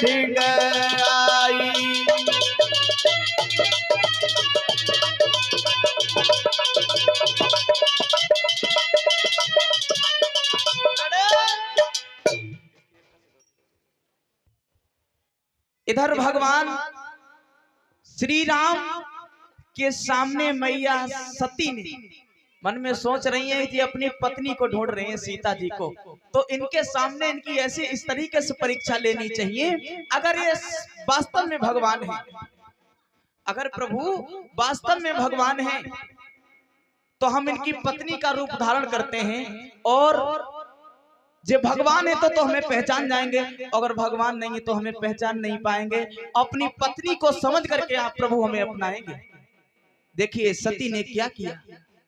ढिंग आई। इधर भगवान श्री राम के सामने मैया सती ने मन में सोच रही हैं कि अपनी पत्नी को ढूंढ रहे हैं, सीता जी को, तो इनके सामने इनकी ऐसी इस तरीके से परीक्षा लेनी चाहिए। अगर ये वास्तव में भगवान है, अगर प्रभु वास्तव में भगवान है, तो हम इनकी पत्नी का रूप धारण करते हैं, और जो भगवान है तो हमें पहचान जाएंगे, अगर भगवान नहीं है तो हमें पहचान नहीं पाएंगे। अपनी पत्नी को समझ करके आप प्रभु हमें अपनाएंगे। देखिए सती ने क्या किया,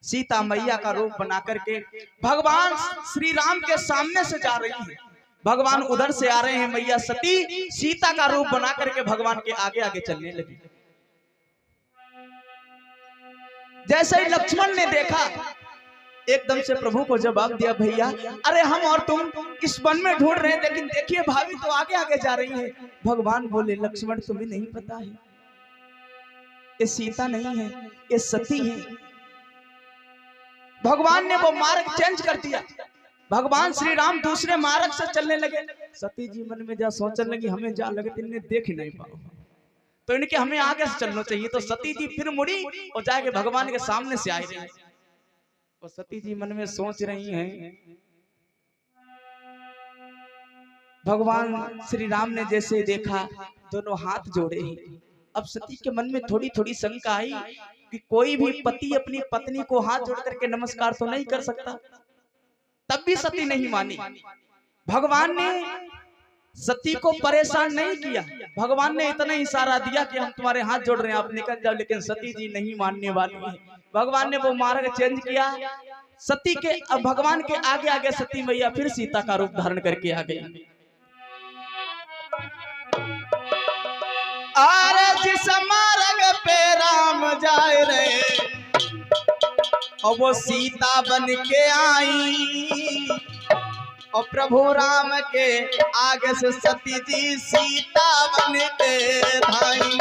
सीता मैया का रूप बना करके भगवान श्री राम के सामने से जा रही है, भगवान उधर से आ रहे हैं, मैया सती सीता का रूप बना करके भगवान के आगे आगे चलने लगी। जैसे ही लक्ष्मण ने देखा, एकदम से प्रभु को जवाब दिया, भैया अरे हम और तुम इस वन में ढूंढ रहे हैं, लेकिन देखिए भाभी तो आगे आगे जा रही है। भगवान बोले, लक्ष्मण तुम्हें नहीं पता है, ये सीता नहीं है, ये सती है। भगवान ने वो मार्ग चेंज कर दिया, भगवान श्री राम दूसरे मार्ग से चलने लगे। सती जी मन में जा सोचने लगी, हमें जा लगे इन्हें देख ही नहीं पाओ, तो इनके हमें आगे से चलना चाहिए। तो सती जी फिर मुड़ी और जाके भगवान के सामने से आई रही। और सती जी मन में सोच रही हैं, भगवान श्री राम ने जैसे देखा दोनों हाथ जोड़े हैं। अब सती के मन में थोड़ी थोड़ी शंका आई कि कोई भी पति अपनी पत्नी को हाथ जोड़ करके नमस्कार तो नहीं कर सकता। तब भी सती नहीं मानी। भगवान ने सती को परेशान नहीं किया, भगवान ने इतना इशारा दिया कि हम तुम्हारे हाथ जोड़ रहे हैं, आप निकल जाओ, लेकिन सती जी नहीं मानने वाली है। भगवान ने वो मार्ग चेंज किया, सती के अब भगवान के आगे आगे सती मैया फिर सीता का रूप धारण करके आ गई। अरे जिस मार्ग पे राम जाए रे, और वो सीता बन के आई, और प्रभु राम के आगे से सती जी सीता बन के धाई।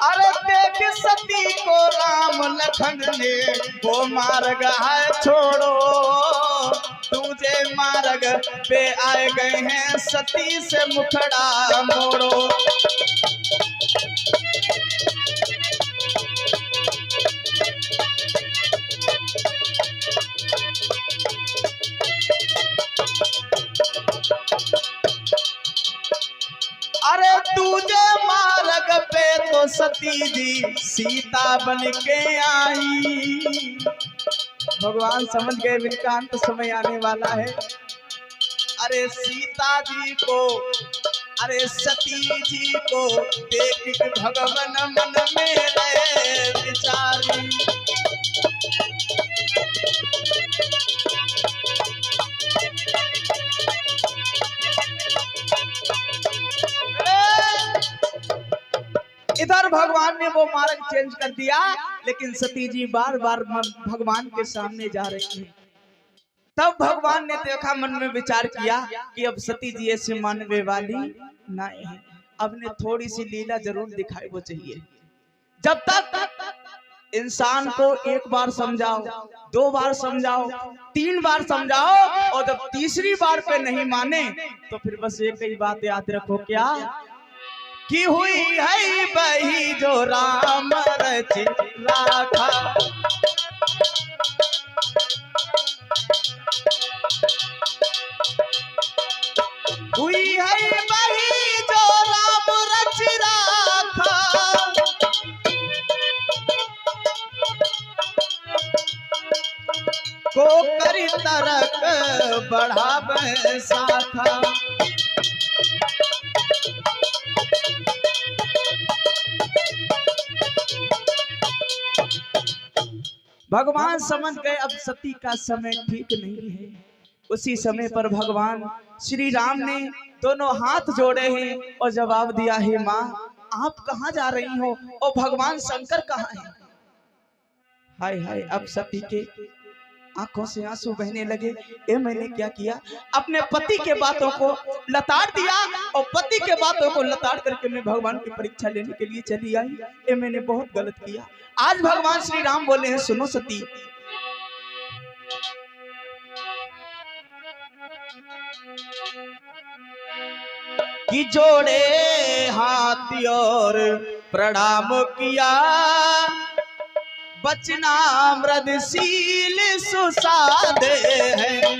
अरे देख सती को राम लखन ने वो मार्ग है छोड़ो, तुझे मार्ग पे आए गए हैं, सती से मुखड़ा मोड़ो। अरे तुझे मार्ग पे तो सती जी सीता बन के आई। भगवान समझ गए इनका अंत समय आने वाला है। अरे सीता जी को, अरे सती जी को देख भगवान मन में रहे विचारी। इधर भगवान ने वो मार्ग चेंज कर दिया, लेकिन सती जी बार बार भगवान के सामने जा रही है। तब भगवान ने देखा, मन में विचार किया कि अब सती जी ऐसे मानने वाली नहीं है, अब ने थोड़ी सी लीला जरूर दिखाई वो चाहिए। जब तक इंसान को एक बार समझाओ, दो बार समझाओ, तीन बार समझाओ, और जब तीसरी बार पे नहीं माने तो फिर बस एक ही बात याद रखो, क्या कि हुई है बही जो राम रच राखा। हुई है बही जो राम रच राखा, को करी तरक बढ़ावे शाखा। भगवान समझ गए अब सती का समय ठीक नहीं है। उसी समय पर भगवान श्री राम ने दोनों हाथ जोड़े हैं और जवाब दिया, हे माँ आप कहाँ जा रही हो और भगवान शंकर कहाँ हैं? हाय हाय, अब सती के आंखों से आंसू बहने लगे। ए मैंने क्या किया, अपने पति के बातों को लताड़ दिया और पति के बातों को लताड़ करके मैं भगवान की परीक्षा लेने के लिए चली आई। ए मैंने बहुत गलत किया। आज भगवान श्री राम बोले हैं, सुनो सती, कि जोड़े हाथ और प्रणाम किया, बचना मृदशील सुसादे हैं।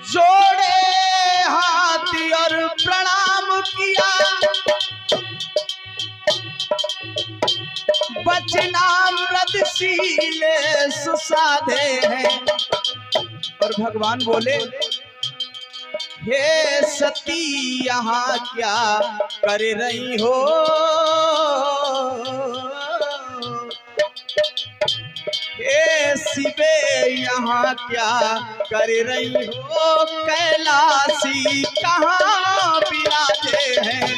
जोड़े हाथ और प्रणाम किया, बचना मृदशील सुसादे हैं। और भगवान बोले, हे सती यहाँ क्या कर रही हो, हे शिवे यहाँ क्या कर रही हो, कैलाशी कहाँ विराजे हैं।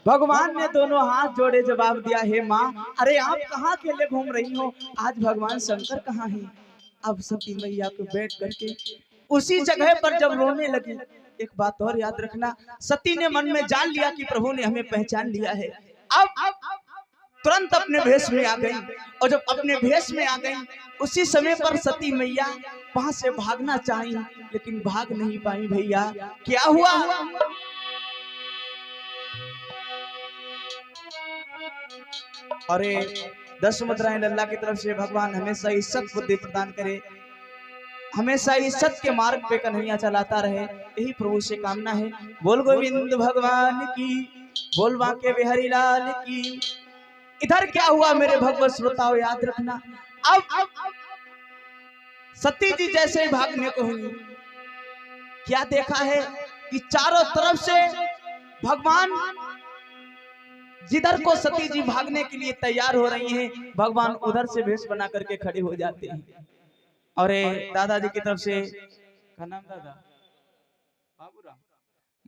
भगवान ने दोनों हाथ जोड़े जवाब दिया, हे माँ अरे आप कहाँ अकेले घूम रही हो, आज भगवान शंकर कहाँ हैं? अब सती मैया को बैठ करके उसी जगह पर जब रोने लगी, एक बात और याद रखना, सती ने मन में जान लिया कि प्रभु ने हमें पहचान लिया है। अब तुरंत अपने भेष में आ गई, और जब अपने भेष में आ गई उसी समय पर सती मैया वहां से भागना चाही लेकिन भाग नहीं पाई। भैया क्या हुआ? अरे 10 मुद्राएं अल्लाह की तरफ से भगवान हमेशा ही सत बुद्धि प्रदान करे, हमेशा ही सत्य के मार्ग पे कन्हैया चलाता रहे, यही प्रभु से कामना है। बोल गोविंद भगवान की, बोल बांके बिहारी लाल की। इधर क्या हुआ मेरे भगवत श्रोताओं, याद रखना, अब सती जी जैसे ही भागने को हुई, क्या देखा है कि चारों तरफ से भगवान जिधर को सती जी भागने के लिए तैयार हो रही हैं, भगवान उधर से भेष बना करके खड़े हो जाते हैं। और दादाजी की तरफ से, क्या नाम दादा?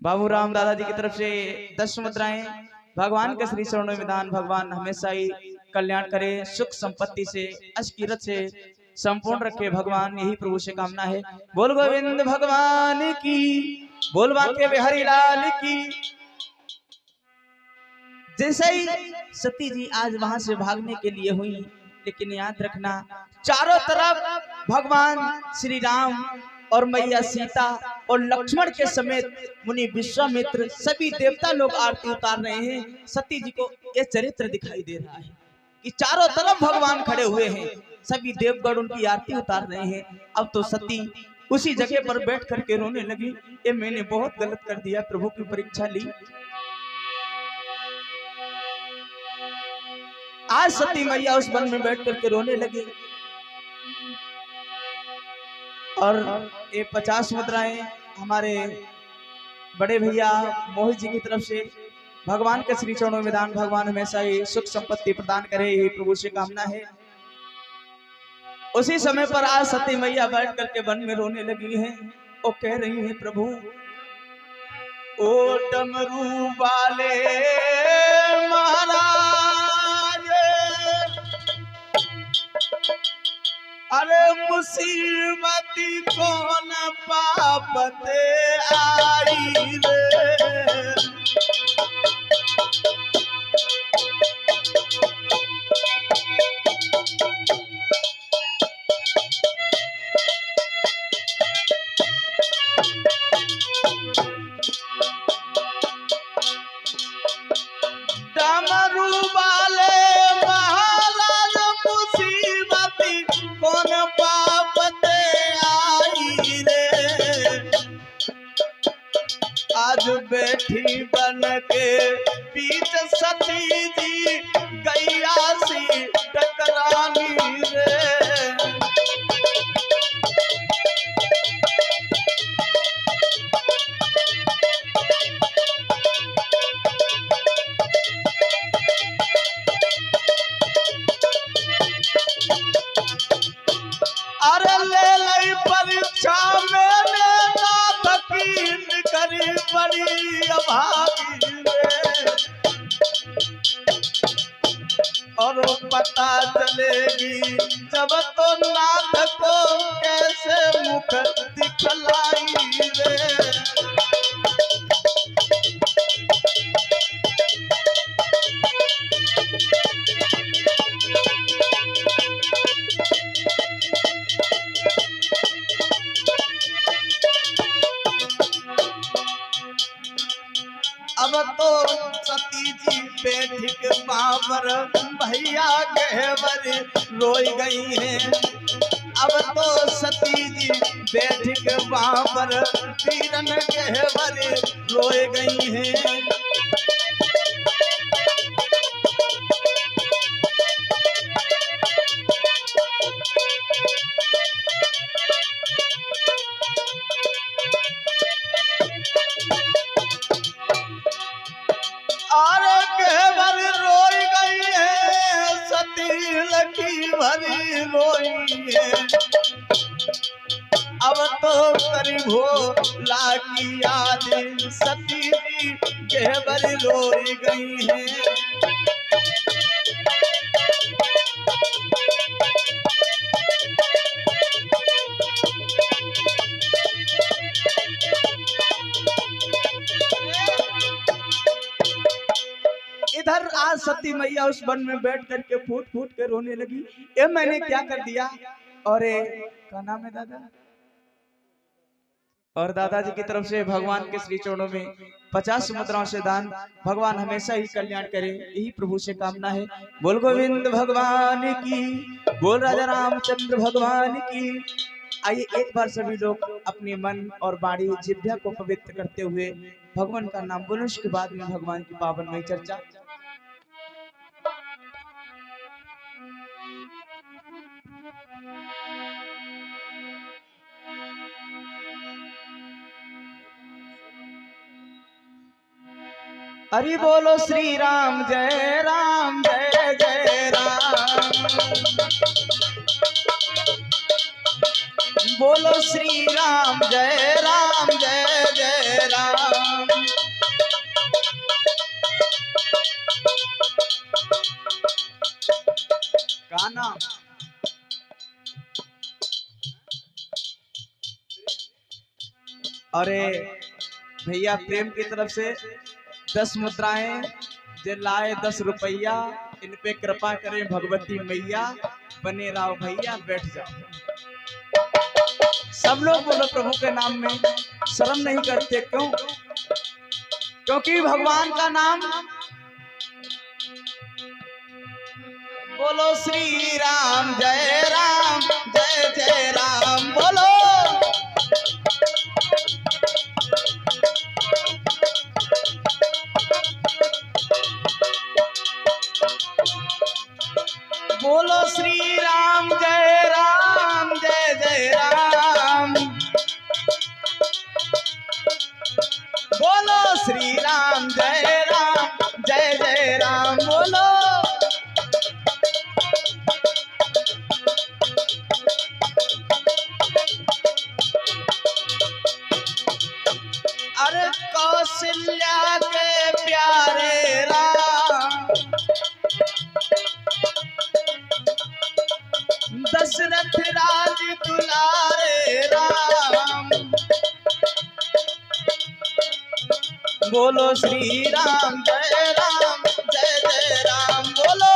बाबूराम दादाजी की तरफ से 10 मुद्राएं भगवान के श्री चरणों में दान। भगवान हमेशा ही कल्याण करे, सुख संपत्ति से अष्टकीरत से संपूर्ण रखे, भगवान यही प्रभु से कामना है। बोल गोविंद भगवान की, बोल बांके बिहारी लाल की। जैसे ही सती जी आज वहां से भागने के लिए हुई, लेकिन याद रखना चारों तरफ भगवान श्री राम और मैया सीता और लक्ष्मण के समेत मुनि विश्वामित्र सभी देवता लोग आरती उतार रहे हैं। सती जी को यह चरित्र दिखाई दे रहा है कि चारों तरफ भगवान खड़े हुए हैं, सभी देवगण उनकी आरती उतार रहे हैं। अब तो सती उसी जगह पर बैठ करके रोने लगी, ये मैंने बहुत गलत कर दिया, प्रभु की परीक्षा ली। आज सती मैया उस वन में बैठ करके रोने लगी। और ये 50 मुद्राएं हमारे बड़े भैया मोहित जी की तरफ से भगवान के श्री चरणों में दान। भगवान हमेशा ही सुख संपत्ति प्रदान करे, यही प्रभु से कामना है। उसी समय पर आज सती मैया बैठ करके वन में रोने लगी हैं और कह रही हैं, प्रभु ओ डमरू वाले महाराज, अरे मुसीबत कौन पापते आई रे, डमरू वाले महाराज मुसीबत कौन पापते आई रे, आज बैठी सती जी गैया सी टकरानी रे। अरे ले लई परीक्षा मैंने नाथ की करी बड़ी अभागी रे। और पता चलेगी जब तो नाथ को कैसे मुख दिखलाई रे। अब तो सती जी बैठ बाबर भैया गहवर रोई गई हैं। अब तो सती जी बैठ बाबर तीरन गहवर रोई गई हैं। भरी रोई है। अब तो करी भोला की याद सती जी गहवर रोई गई है। इधर आज सती मैया उस वन में बैठ करके फूट फूट के रोने लगी, ये मैंने क्या कर दिया। और क्या नाम है दादा? और दादाजी की तरफ से भगवान के श्री चरणों में 50 मुद्राओं से दान। भगवान हमेशा ही कल्याण करे, यही प्रभु से कामना है। बोल गोविंद भगवान की, बोल राजा रामचंद्र भगवान की। आइए एक बार सभी लोग अपने मन और वाणी जिह्वा को पवित्र करते हुए भगवान का नाम बोलो, उसके बाद में भगवान की पावनमयी चर्चा। हरि बोलो श्री राम जय राम जय जय राम। बोलो श्री राम जय राम जय जय राम। का नाम? अरे भैया प्रेम की तरफ से 10 मुद्राएं जे लाए 10 रुपया, इन पे कृपा करें भगवती मैया। बने रहो भैया, बैठ जाओ। सब लोग बोलो प्रभु के नाम में, शर्म नहीं करते क्यों? क्योंकि भगवान का नाम बोलो श्री राम जय जय राम। बोलो बोलो श्री राम जय जय राम। बोलो श्री राम जय जय राम। बोलो अरे कौशल्या के प्यारे राम, दशरथ राज दुलारे राम। बोलो श्री राम जय जय राम। बोलो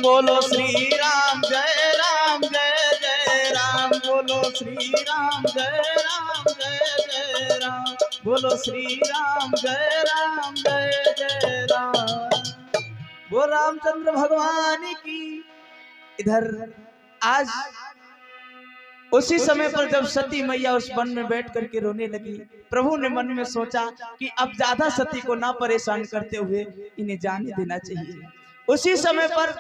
बोलो श्री राम जय जय राम। बोलो श्री राम जय जय राम। बोलो श्री राम जय जय राम। वो रामचंद्र भगवान की। इधर आज उसी समय पर जब सती मैया उस वन में बैठ करके रोने लगी, प्रभु ने मन में सोचा कि अब ज्यादा सती को ना परेशान करते हुए इन्हें जाने देना चाहिए। उसी समय पर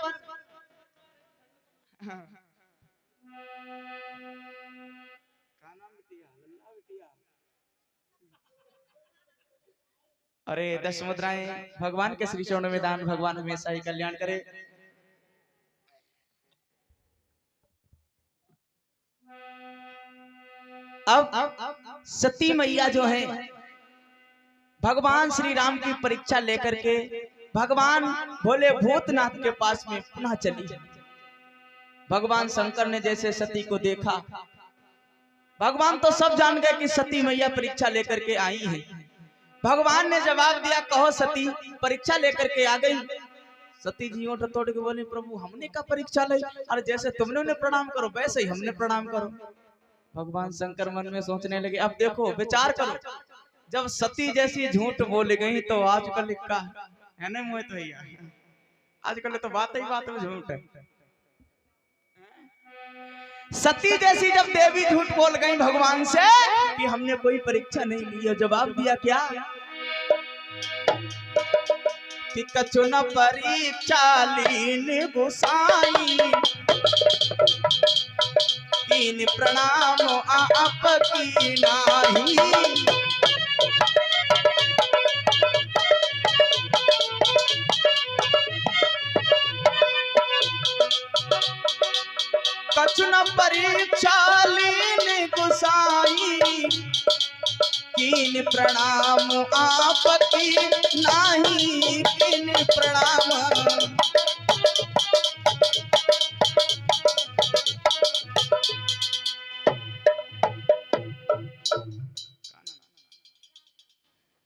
अरे 10 मुद्राएं भगवान के श्री चरणों में दान, भगवान हमेशा ही कल्याण करे। अब सती मैया जो है भगवान श्री राम की परीक्षा लेकर के भगवान भोले भूतनाथ के पास में पुनः चली। भगवान शंकर ने जैसे सती को देखा, भगवान तो सब जान गए कि सती मैया परीक्षा लेकर के आई है। भगवान ने जवाब दिया, कहो सती परीक्षा लेकर के आ गई। सती जी ओठ तोड़ के बोली, प्रभु हमने का परीक्षा ली? अरे जैसे तुमने उन्हें प्रणाम करो वैसे ही हमने प्रणाम करो। भगवान शंकर मन में सोचने लगे, अब देखो विचार करो, जब सती जैसी झूठ बोल गई तो आजकल का है ना मोहित भैया, आजकल तो बात ही बात में झूठ है। सती जैसी जब देवी झूठ बोल गई भगवान से कि हमने कोई परीक्षा नहीं ली है, जवाब दिया क्या कि कछु न परीक्षा लीन गोसाई, कीन प्रणाम आप की नाही। कछु न परीक्षा लीन गोसाई, कीन प्रणाम आप की नाही, कीन प्रणाम।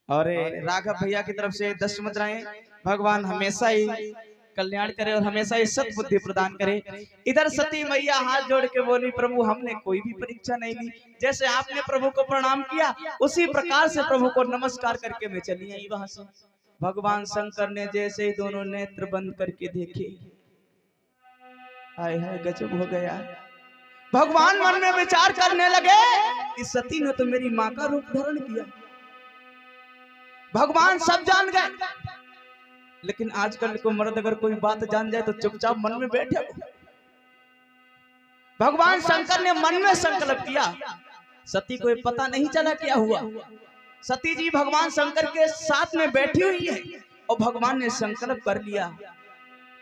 और राघव भैया की तरफ से 10 मुद्राएं, भगवान हमेशा ही कल्याण करे और हमेशा ही सद्बुद्धि प्रदान करे। इधर सती मैया हाथ जोड़ के बोली, प्रभु हमने कोई भी परीक्षा नहीं ली, जैसे आपने प्रभु को प्रणाम किया उसी प्रकार से प्रभु को नमस्कार करके मैं चली आई वहां से। भगवान शंकर ने जैसे ही दोनों नेत्र बंद करके देखे, हाय हाय गजब हो गया। भगवान मन में विचार करने लगे कि सती ने तो मेरी माँ का रूप धारण किया। भगवान सब जान गए, लेकिन आजकल को मर्द अगर कोई बात जान जाए तो चुपचाप मन में बैठे। भगवान शंकर ने मन में संकल्प किया, सती को पता नहीं चला क्या हुआ। सती जी भगवान शंकर के साथ में बैठी हुई है और भगवान ने संकल्प कर लिया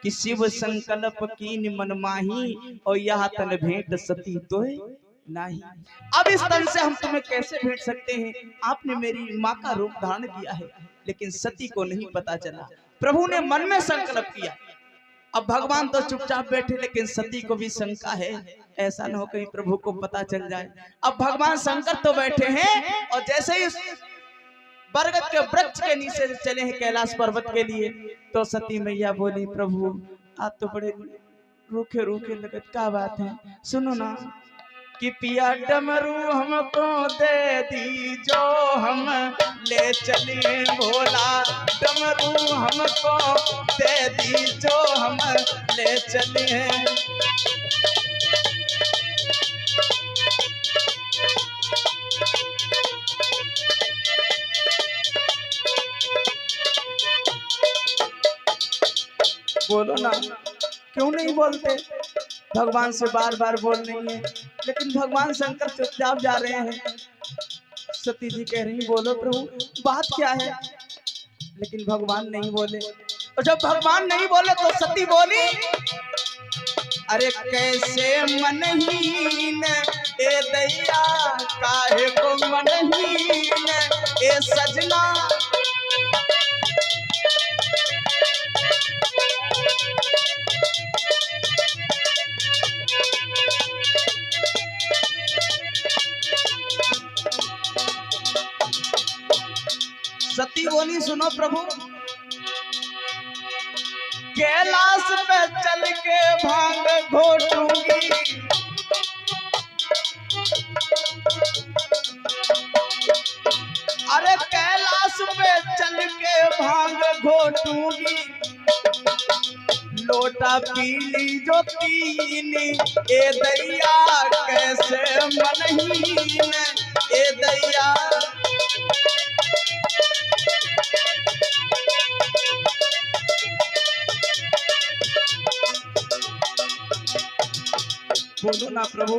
कि शिव संकल्प कीन मन माही, और यह तन भेंट सती तो नहीं। अब इस तन से हम तुम्हें कैसे भेंट सकते हैं? आपने मेरी माँ का रूप धारण किया है, लेकिन सती को नहीं पता चला। प्रभु ने मन में संकल्प किया। अब भगवान तो चुपचाप बैठे, लेकिन सती को भी शंका है, ऐसा न हो कहीं प्रभु को पता चल जाए। अब भगवान शंकर तो बैठे हैं और जैसे ही बरगद के वृक्ष के नीचे चले हैं कैलाश पर्वत के लिए, तो सती मैया बोली, प्रभु आप तो बड़े रूखे रूखे लगत, क्या बात है? सुनो ना कि पिया डमरू हमको दे दी जो हम ले चलिए, भोला डमरू हमको दे दी जो हम ले चलिए। बोलो ना, क्यों नहीं बोलते? भगवान से बार बार बोल रही है, लेकिन भगवान शंकर चुपचाप जा रहे हैं। सती जी कह रही, बोलो प्रभु बात क्या है? लेकिन भगवान नहीं बोले। और जब भगवान नहीं बोले तो सती बोली, अरे कैसे मनहीन ए दैया, काहे को मनहीन ए सजना। सती बोली, सुनो प्रभु, कैलाश पे चल के भांग घोटूंगी, अरे कैलाश पे चल के भांग घोटूंगी, लोटा पीली जो पीनी ए दैया कैसे मनहीन ए दैया। बोलो ना प्रभु,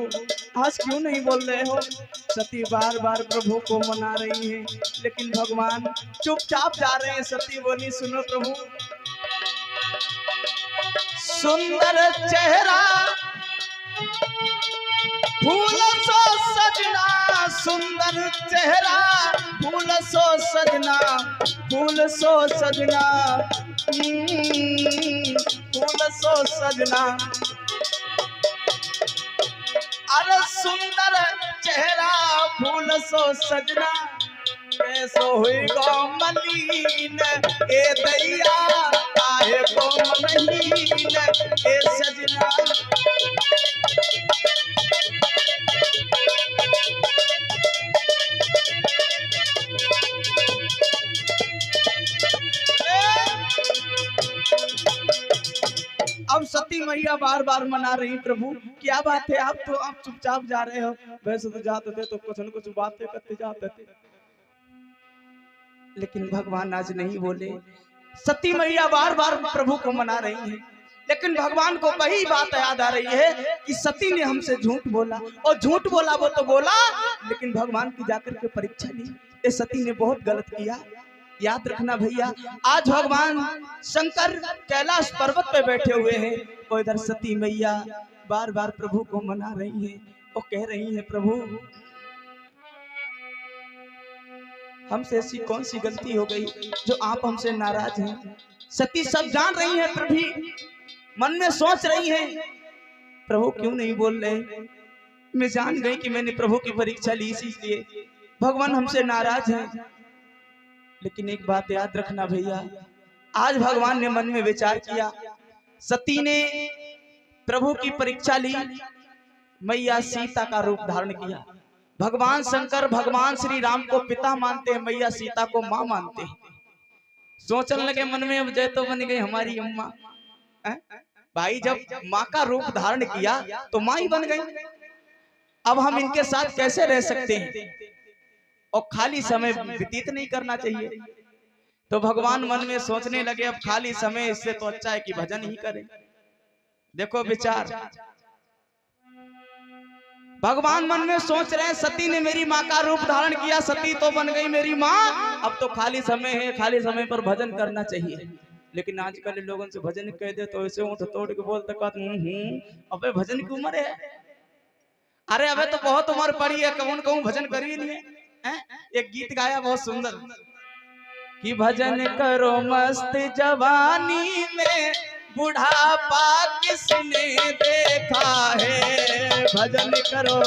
आज क्यों नहीं बोल रहे हो? सती बार बार प्रभु को मना रही है, लेकिन भगवान चुपचाप जा रहे हैं। सती बोली, सुनो प्रभु, सुंदर चेहरा फूल सो सजना, सुंदर चेहरा फूल सो सजना, फूल सो सजना, फूल सो सजना। अरे सुंदर चेहरा फूल सो सजना, कैसो हुई गो मलीन ए दैया काहे को मनहीन ए सजना। अब सती मैया बार बार मना रही, प्रभु क्या बात है, आप चुपचाप जा रहे हो? वैसे तो जाते थे तो कुछ न कुछ बातें करते जाते थे, लेकिन भगवान आज नहीं बोले। सती मैया बार बार प्रभु को मना रही है, लेकिन भगवान को वही बात याद आ रही है कि सती ने हमसे झूठ बोला, और झूठ बोला वो तो बोला, लेकिन भगवान की जाकर के परीक्षा ली। ये सती ने बहुत गलत किया। याद रखना भैया, आज भगवान शंकर कैलाश पर्वत पे बैठे हुए हैं, और इधर सती मैया बार बार प्रभु को मना रही है और कह रही है, प्रभु हमसे ऐसी कौन सी गलती हो गई जो आप हमसे नाराज हैं? सती सब जान रही है, प्रभु मन में सोच रही है, प्रभु क्यों नहीं बोल रहे? मैं जान गई कि मैंने प्रभु की परीक्षा ली, इसलिए भगवान हमसे नाराज हैं। लेकिन एक बात याद रखना भैया, आज भगवान ने मन में विचार किया, सती ने प्रभु की परीक्षा ली, मैया सीता का रूप धारण किया। भगवान शंकर भगवान श्री राम को पिता मानते हैं, मैया सीता को माँ मानते हैं। सोचने लगे मन में, अब जय तो बन गई हमारी अम्मा। भाई जब माँ का रूप धारण किया तो माँ ही बन गई, अब हम इनके साथ कैसे रह सकते हैं? और खाली समय व्यतीत नहीं करना चाहिए। तो भगवान मन में सोचने लगे, अब खाली समय इससे तो अच्छा है कि भजन ही करें। देखो विचार, भगवान मन में सोच रहे हैं, सती ने मेरी माँ का रूप धारण किया, सती तो बन गई मेरी माँ, अब तो खाली समय है, खाली समय पर भजन करना चाहिए। लेकिन आजकल लोगों से भजन कह दे तो ऐसे ऊँट तोड़ के बोलते अबे भजन की उम्र है? अरे अबे तो बहुत उम्र पड़ी है, कौन कहूँ भजन करिए नहीं है। एक गीत गाया बहुत सुंदर कि भजन करो मस्त जवानी में, बुढ़ापा किसने देखा है, भजन करो।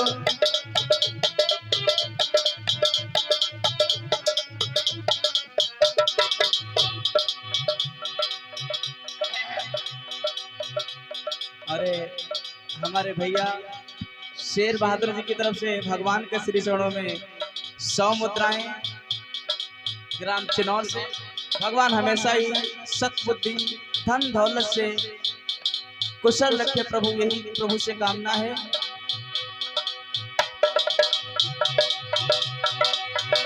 अरे हमारे भैया शेर बहादुर जी की तरफ से भगवान के श्री चरणों में 100 मुद्राएं, ग्राम चिनौर से। भगवान हमेशा ही सतबुद्धि धन दौलत से कुशल रखे प्रभु, यही प्रभु से कामना है।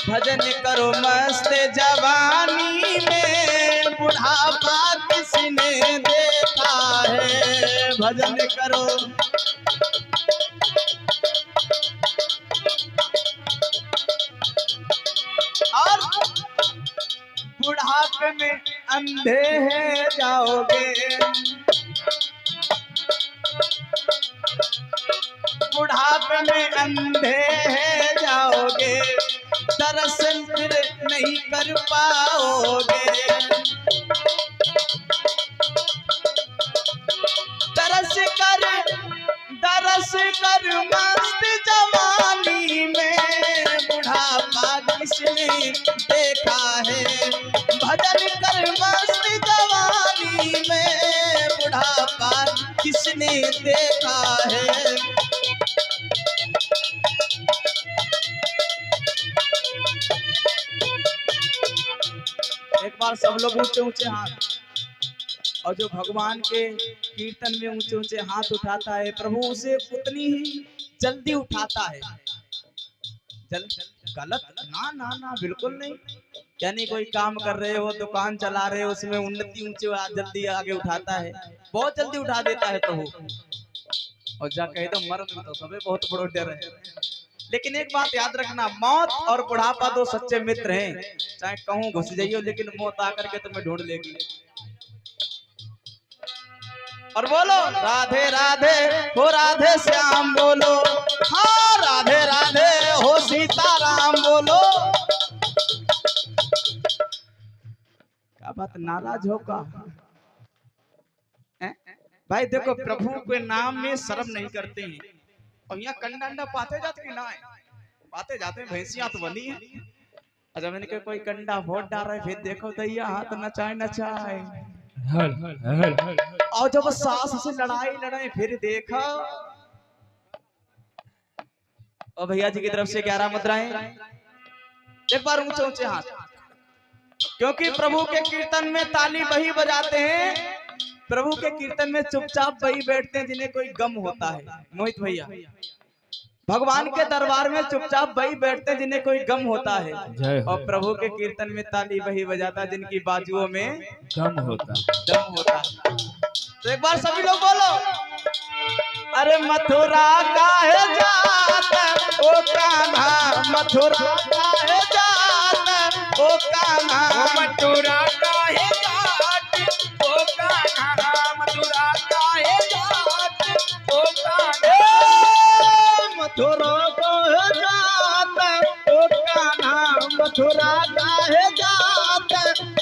भजन करो मस्त जवानी में, बुढ़ापा किसने देखा है, भजन करो। और बुढ़ापे में अंधे हैं जाओगे, बुढ़ापे में अंधे हैं जाओगे, दर्शन फिर नहीं कर पाओगे, दरस कर मस्त जवानी में, बुढ़ापा किसने देखा है, भजन कर मस्त जवानी में, बुढ़ापा किसने देखा है। एक बार सब लोग ऊंचे ऊंचे हाथ। और जो भगवान के कीर्तन में ऊंचे ऊंचे हाथ उठाता है प्रभु उसे उतनी ही जल्दी उठाता है। गलत ना ना ना बिल्कुल नहीं। यानी कोई काम कर रहे हो, दुकान चला रहे हो, उसमें उन्नति ऊंचे जल्दी आगे उठाता है, बहुत जल्दी उठा देता है प्रभु। और जा कह दो मर्द तो सबे बहुत बड़ो डर है। लेकिन एक बात याद रखना, मौत और बुढ़ापा दो सच्चे मित्र हैं। चाहे कहूं घुस जाइए लेकिन मौत आकर के तुम्हें ढूंढ लेगी। और बोलो राधे राधे हो राधे श्याम बोलो, हाँ राधे राधे हो सीताराम बोलो। क्या बात नाराज हो का? भाई देखो प्रभु के नाम में शर्म नहीं करते हैं। और यहाँ कंडा अंडा पाते जाते हैं ना, पाते जाते हैं, भैंसियां तो बनी है। अच्छा मैंने कहा कोई कंडा वोट डाल रहा है, फिर देखो दैया हाथ नचाए नचाए। और जब सास से लड़ाई फिर देखा। और भैया जी की तरफ से 11 मुद्राएं, एक बार ऊंचे ऊंचे हाथ, क्योंकि प्रभु के कीर्तन में ताली वही बजाते हैं, प्रभु के कीर्तन में चुपचाप वही बैठते हैं जिन्हें कोई गम होता है। मोहित भैया भगवान के दरबार में चुपचाप वही बैठते हैं जिन्हें कोई गम होता है। और प्रभु के कीर्तन में ताली वही बजाता है जिनकी बाजुओं में दम होता है। तो एक बार सभी लोग बोलो, अरे मथुरा का है जात ओ कान्हा, मथुरा का है जात ओ कान्हा, मथुरा का है जात ओ कान्हा, मथुरा का है जात ओ कान्हा, मथुरा का है जात ओ कान्हा, मथुरा का है जात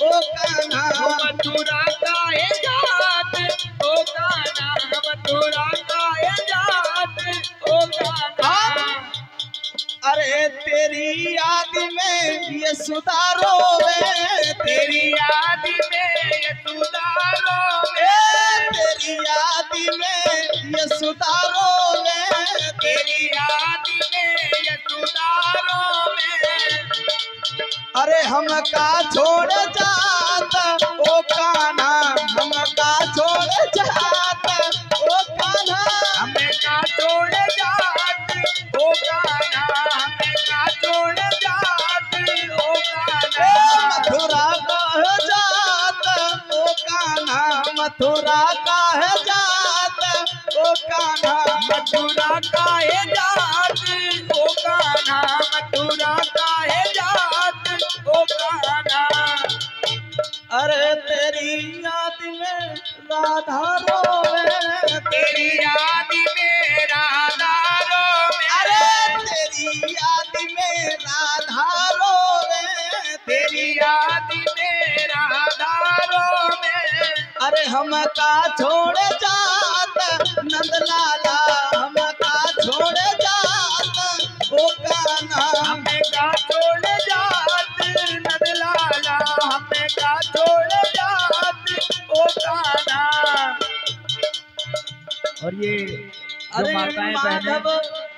ओ कान्हा, मथुरा का है जात ओ कान्हा, मथुरा का है जात ओ कान्हा। अरे तेरी याद में ये सुधारो वे, तेरी याद में ये सुधारो वे, तेरी याद में ये सुधारो वे, तेरी याद में ये सुधारो वे। अरे हम का छोड़ जात ओ कान्हा, हम का छोड़ जात ओ कान्हा, हमें का छोड़ जात ओ कान्हा, हमें का छोड़ जात ओ कान्हा। मथुरा का है जात ओ कान्हा, मथुरा का है जात ओ कान्हा, मथुरा का है जात ओ कान्हा, मथुरा का है जात ओ कान्हा। अरे तेरी याद में राधा रोवे, तेरी याद में राधा रोवे, अरे तेरी याद में राधा रोवे, तेरी याद में राधा रोवे। अरे हम का छोड़ जात नंदलाला, हम का छोड़ जात ओ कान्हा, हमें का छोड़ जात नंदलाला, हमें का छोड़ जात ओ कान्हा। और ये जो माताएं बहनें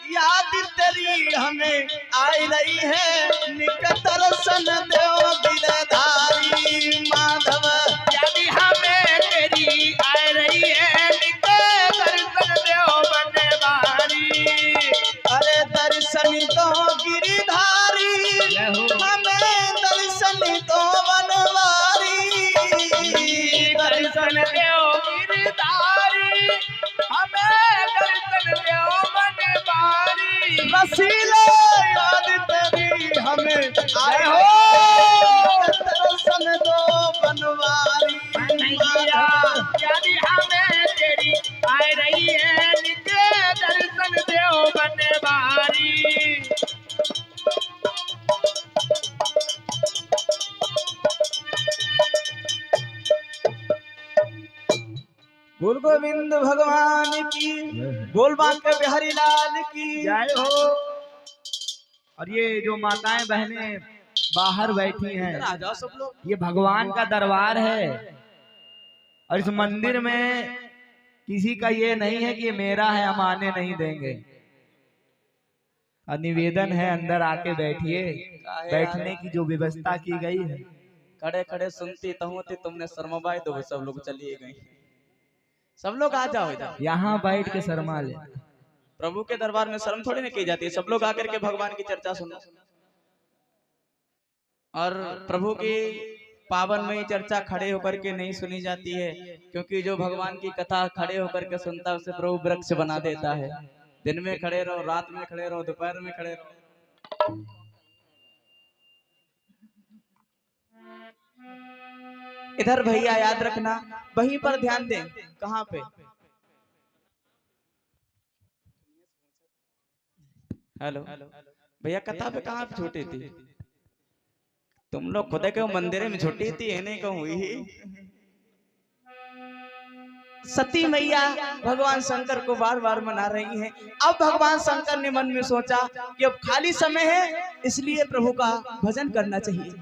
याद तेरी हमें आई रही है, निकट दर्शन देव गिरधारी माधव, याद हमें तेरी आई रही है, निकट दर्शन देव बनवारी। अरे दर्शन तो गिरधारी, हमें दर्शन तो बनवारी, दर्शन देव गिरधारी, हमें दर्शन देव बनवारी। रसीले याद तेरी हमें आए हो, दर्शन दो बनवारी, याद हमें तेरी आए रही है, नित्य दर्शन देव बनवारी। बोल गोविंद भगवान की, बोल बांके बिहारी लाल की जय हो। और ये जो माताएं बहनें बाहर बैठी हैं, ये भगवान का दरबार है। और इस मंदिर में किसी का ये नहीं है कि ये मेरा है, हम आने नहीं देंगे। निवेदन है अंदर आके बैठिए, बैठने की जो व्यवस्था की गई है खड़े खड़े सुनती तहूती तुमने शर्मबाई दो सब लोग चलिए गए। सब लोग आ जाओ इधर, यहाँ बैठ के शर्मा ले। प्रभु के दरबार में शर्म थोड़ी ना की जाती है। सब लोग आकर के भगवान की चर्चा सुनो और प्रभु की पावन में चर्चा खड़े होकर के नहीं सुनी जाती है, क्योंकि जो भगवान की कथा खड़े होकर के सुनता है उसे प्रभु वृक्ष बना देता है। दिन में खड़े रहो, रात में खड़े रहो, दोपहर में खड़े रहो। इधर भैया याद रखना, वहीं पर ध्यान दें। कहाँ पे? हेलो भैया, कथा पे कहाँ पे छूटी थी? तुम लोग खुद के मंदिर में छुट्टी थी, नहीं कहूँ हुई। सती मैया भगवान शंकर को बार बार मना रही हैं। अब भगवान शंकर ने मन में सोचा कि अब खाली समय है, इसलिए प्रभु का भजन करना चाहिए।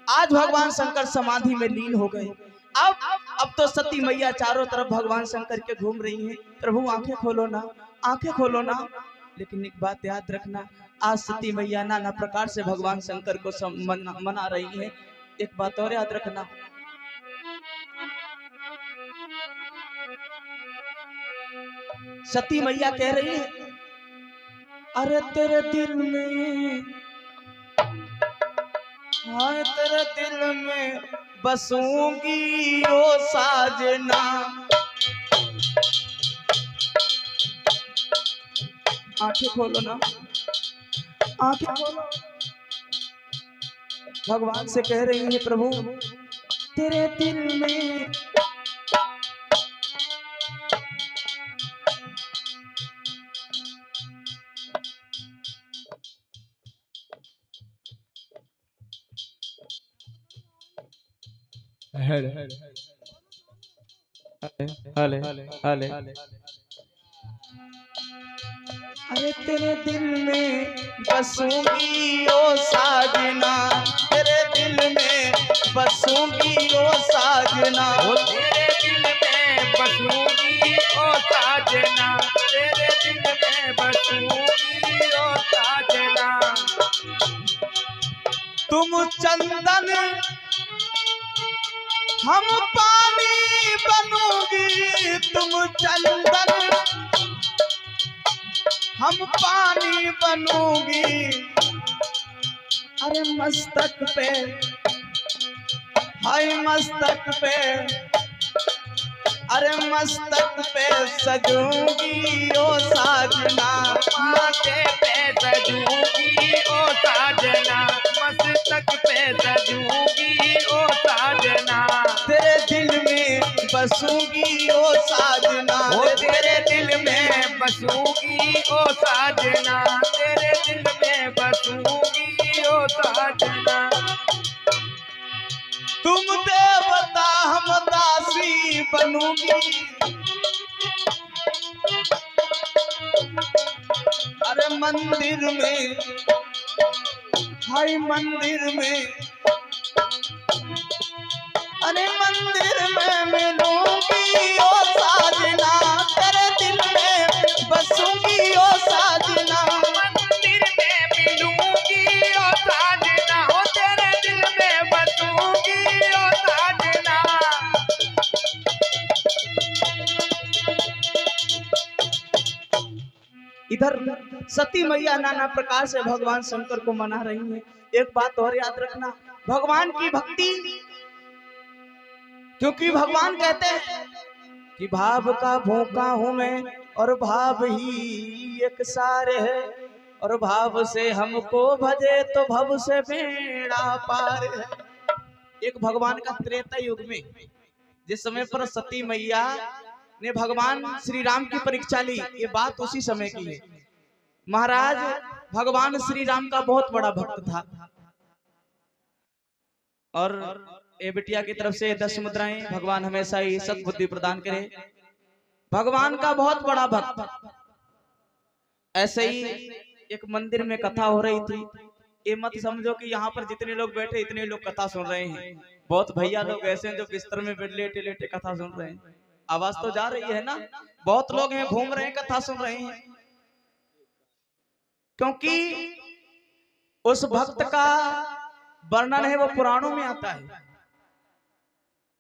आज भगवान शंकर समाधि में लीन हो गए। अब तो सती मैया चारों तरफ भगवान शंकर के घूम रही हैं। प्रभु आंखें खोलो ना, आंखें खोलो ना। लेकिन एक बात याद रखना, आज सती मैया नाना प्रकार से भगवान शंकर को मना रही है। एक बात और याद रखना, सती मैया कह रही है, अरे तेरे दिल में, हाँ तेरे दिल में बसूंगी ओ साजना। आंखें खोलो ना, आंखें खोलो। भगवान से कह रही है, प्रभु तेरे दिल में हले हले हले, अरे तेरे दिल में बसूंगी ओ साजना, तेरे दिल में बसूंगी ओ साजना, तेरे दिल में बसूंगी ओ साजना, तेरे दिल में बसूंगी ओ साजना। तुम चंदन हम पानी बनूंगी, तुम चंदन हम पानी बनूंगी। अरे मस्तक पे, हाय मस्तक पे, अरे मस्तक पे सजूंगी ओ साजना, माथे पे सजूंगी ओ साजना, मस्तक पे सजूंगी ओ साजना। तेरे दिल में बसूंगी ओ साजना, तेरे दिल में बसूंगी ओ साजना, तेरे दिल में बसूंगी ओ साजना। तुम देवता हम दासी बनूंगी, अरे मंदिर में, हाय मंदिर में, अरे मंदिर में मिलूंगी ओ साजना, तेरे दिल में बसूंगी ओ साजना, मंदिर में मिलूंगी ओ साजना, हो तेरे दिल में बसूंगी ओ साजना। इधर सती मैया नाना प्रकार से भगवान शंकर को मना रही है। एक बात और याद रखना, भगवान की भक्ति, क्योंकि भगवान कहते हैं कि भाव का भूखा हूं मैं और भाव ही एक सारे है, और भाव से हमको भजे तो भव से बेड़ा पार है। एक भगवान का त्रेता युग में जिस समय पर सती मैया ने भगवान श्री राम की परीक्षा ली, ये बात उसी समय की है। महाराज भगवान श्री राम का बहुत बड़ा भक्त था, और ए बिटिया की तरफ से 10 मुद्राएं, भगवान हमेशा ही सद्बुद्धि प्रदान करे। भगवान का बहुत बड़ा भक्त, ऐसे ही एक मंदिर में कथा हो रही थी। ये मत समझो कि यहाँ पर जितने लोग बैठे इतने लोग कथा सुन रहे हैं। बहुत भैया लोग ऐसे हैं जो बिस्तर में लेटे लेटे कथा सुन रहे हैं। आवाज तो जा रही है ना? बहुत लोग हैं घूम रहे हैं, कथा सुन रहे हैं, क्योंकि उस भक्त का वर्णन है वो पुराणों में आता है।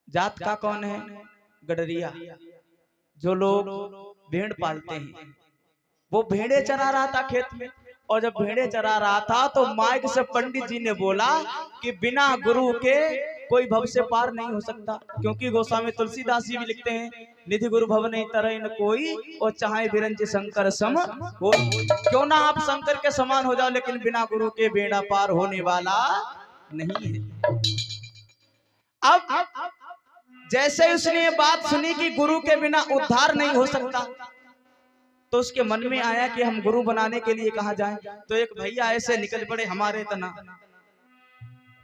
जात का कौन है? गडरिया। जो लोग भेड़ पालते हैं, वो भेड़े चरा रहा था खेत में, और जब भेड़े चरा रहा था तो माइक से पंडित जी ने बोला कि बिना गुरु के कोई भव से पार नहीं हो सकता, क्योंकि गोस्वामी तुलसीदास जी भी लिखते हैं, निधि गुरु भव नहीं तरई न कोई, और चाहे बिरंज शंकर सम हो। क्यों ना आप शंकर के समान हो जाओ, लेकिन बिना गुरु के बेड़ा पार होने वाला नहीं है। अब जैसे उसने बात सुनी कि गुरु के बिना उद्धार नहीं हो सकता, तो उसके मन में आया कि हम गुरु बनाने के लिए कहाँ जाएं। तो एक भैया ऐसे निकल पड़े हमारे तना,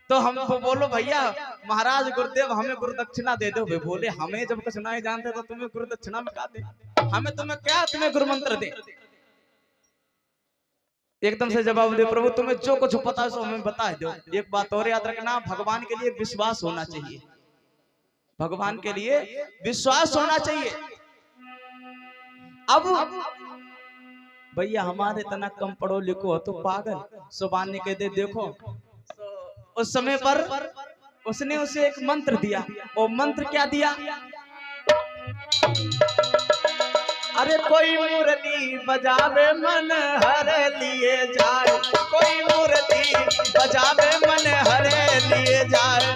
तो हम बोलो भैया महाराज गुरुदेव हमें गुरु दक्षिणा दे दो। वे बोले हमें जब कुछ नहीं जानते तो तुम्हें गुरु दक्षिणा में क्या दे, हमें तुम्हें क्या, तुम्हें गुरु मंत्र दे। एकदम से जवाब दे, प्रभु तुम्हें जो कुछ पता है सो हमें बता दो। एक बात और याद रखना, भगवान के लिए विश्वास होना चाहिए, भगवान के लिए विश्वास होना चाहिए। अब भैया हमारे तना कम पढ़ो लिखो तो पागल सुबान ने कह दे देखो। उस समय पर उसने उसे एक मंत्र दिया। वो मंत्र क्या दिया? अरे कोई मुरली बजावे मन हरे लिए जाए, कोई मुरली बजावे मन हरे लिए जाए।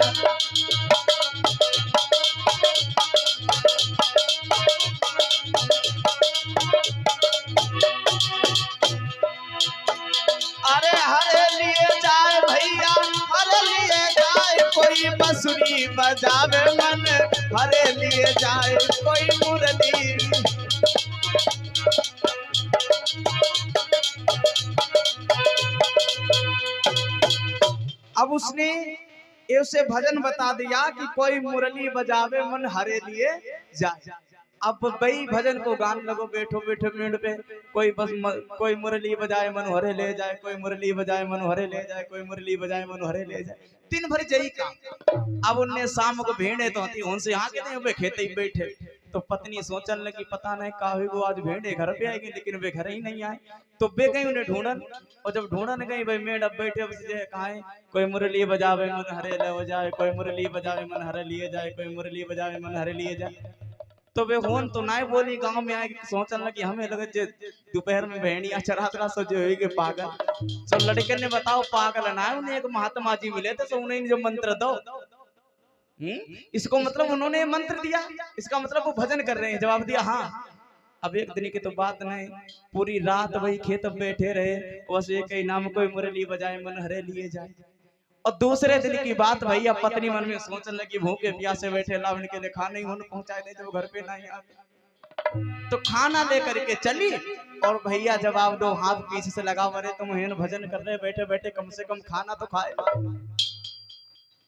अरे हरे लिए जाए भैया, हरे लिए जाए, कोई बांसुरी बजावे मन हरे लिए जाए, कोई मुरली। अब उसने उसे भजन बता दिया कि कोई मुरली बजावे मन हरे लिए जाए। अब भाई भजन को गाने लगो, बैठो बैठो मेड़ पे, कोई बस कोई मुरली बजाए मन हरे ले जाए, कोई मुरली बजाए मन हरे ले जाए, कोई मुरली बजाए मन हरे ले जाए। दिन भर यही काम। अब उनने शाम को भेड़े तो होती उनसे यहाँ के वे खेते ही बैठे, तो पत्नी सोचने लगी पता नहीं काहे को आज भेड़े घर पे आएगी, लेकिन वे घर ही नहीं आए। तो वे गई उन्हें ढूंढन, और जब ढूंढन गई भाई मेड़ अब बैठे कहा है, कोई मुरली बजावे मन हरे ले जाए, कोई मुरली बजावे मन हरे लिए जाए, कोई मुरली बजावे मन हरे लिए जाए। तो वे होन तो नहीं बोली, गांव में आए सोचने लगी हमें लगे दोपहर में भेड़िया चरा चरा सोचे होगी पागल। तो लड़के ने बताओ पागल ना, उन्हें एक महात्मा जी मिले थे, तो उन्हें जो मंत्र दो। इसको मतलब उन्होंने मंत्र दिया, इसका मतलब वो भजन कर रहे हैं। जवाब दिया हाँ। अब एक दिन की तो बात नहीं, पूरी रात वही खेत बैठे रहे, बस एक ही नाम कोई मुरली बजाए मन हरे लिए जाए। और दूसरे दिन की बात भैया पत्नी मन में सोचने लगी भूखे प्यासे बैठे ला उनके लिए खाना ही उन्हें पहुंचाए दे जब घर पे नहीं आते। तो खाना लेकर के चली, और भैया जवाब दो हाथ पीछे से लगा मरे तुम हेन भजन कर रहे बैठे बैठे, कम से कम खाना तो खाए।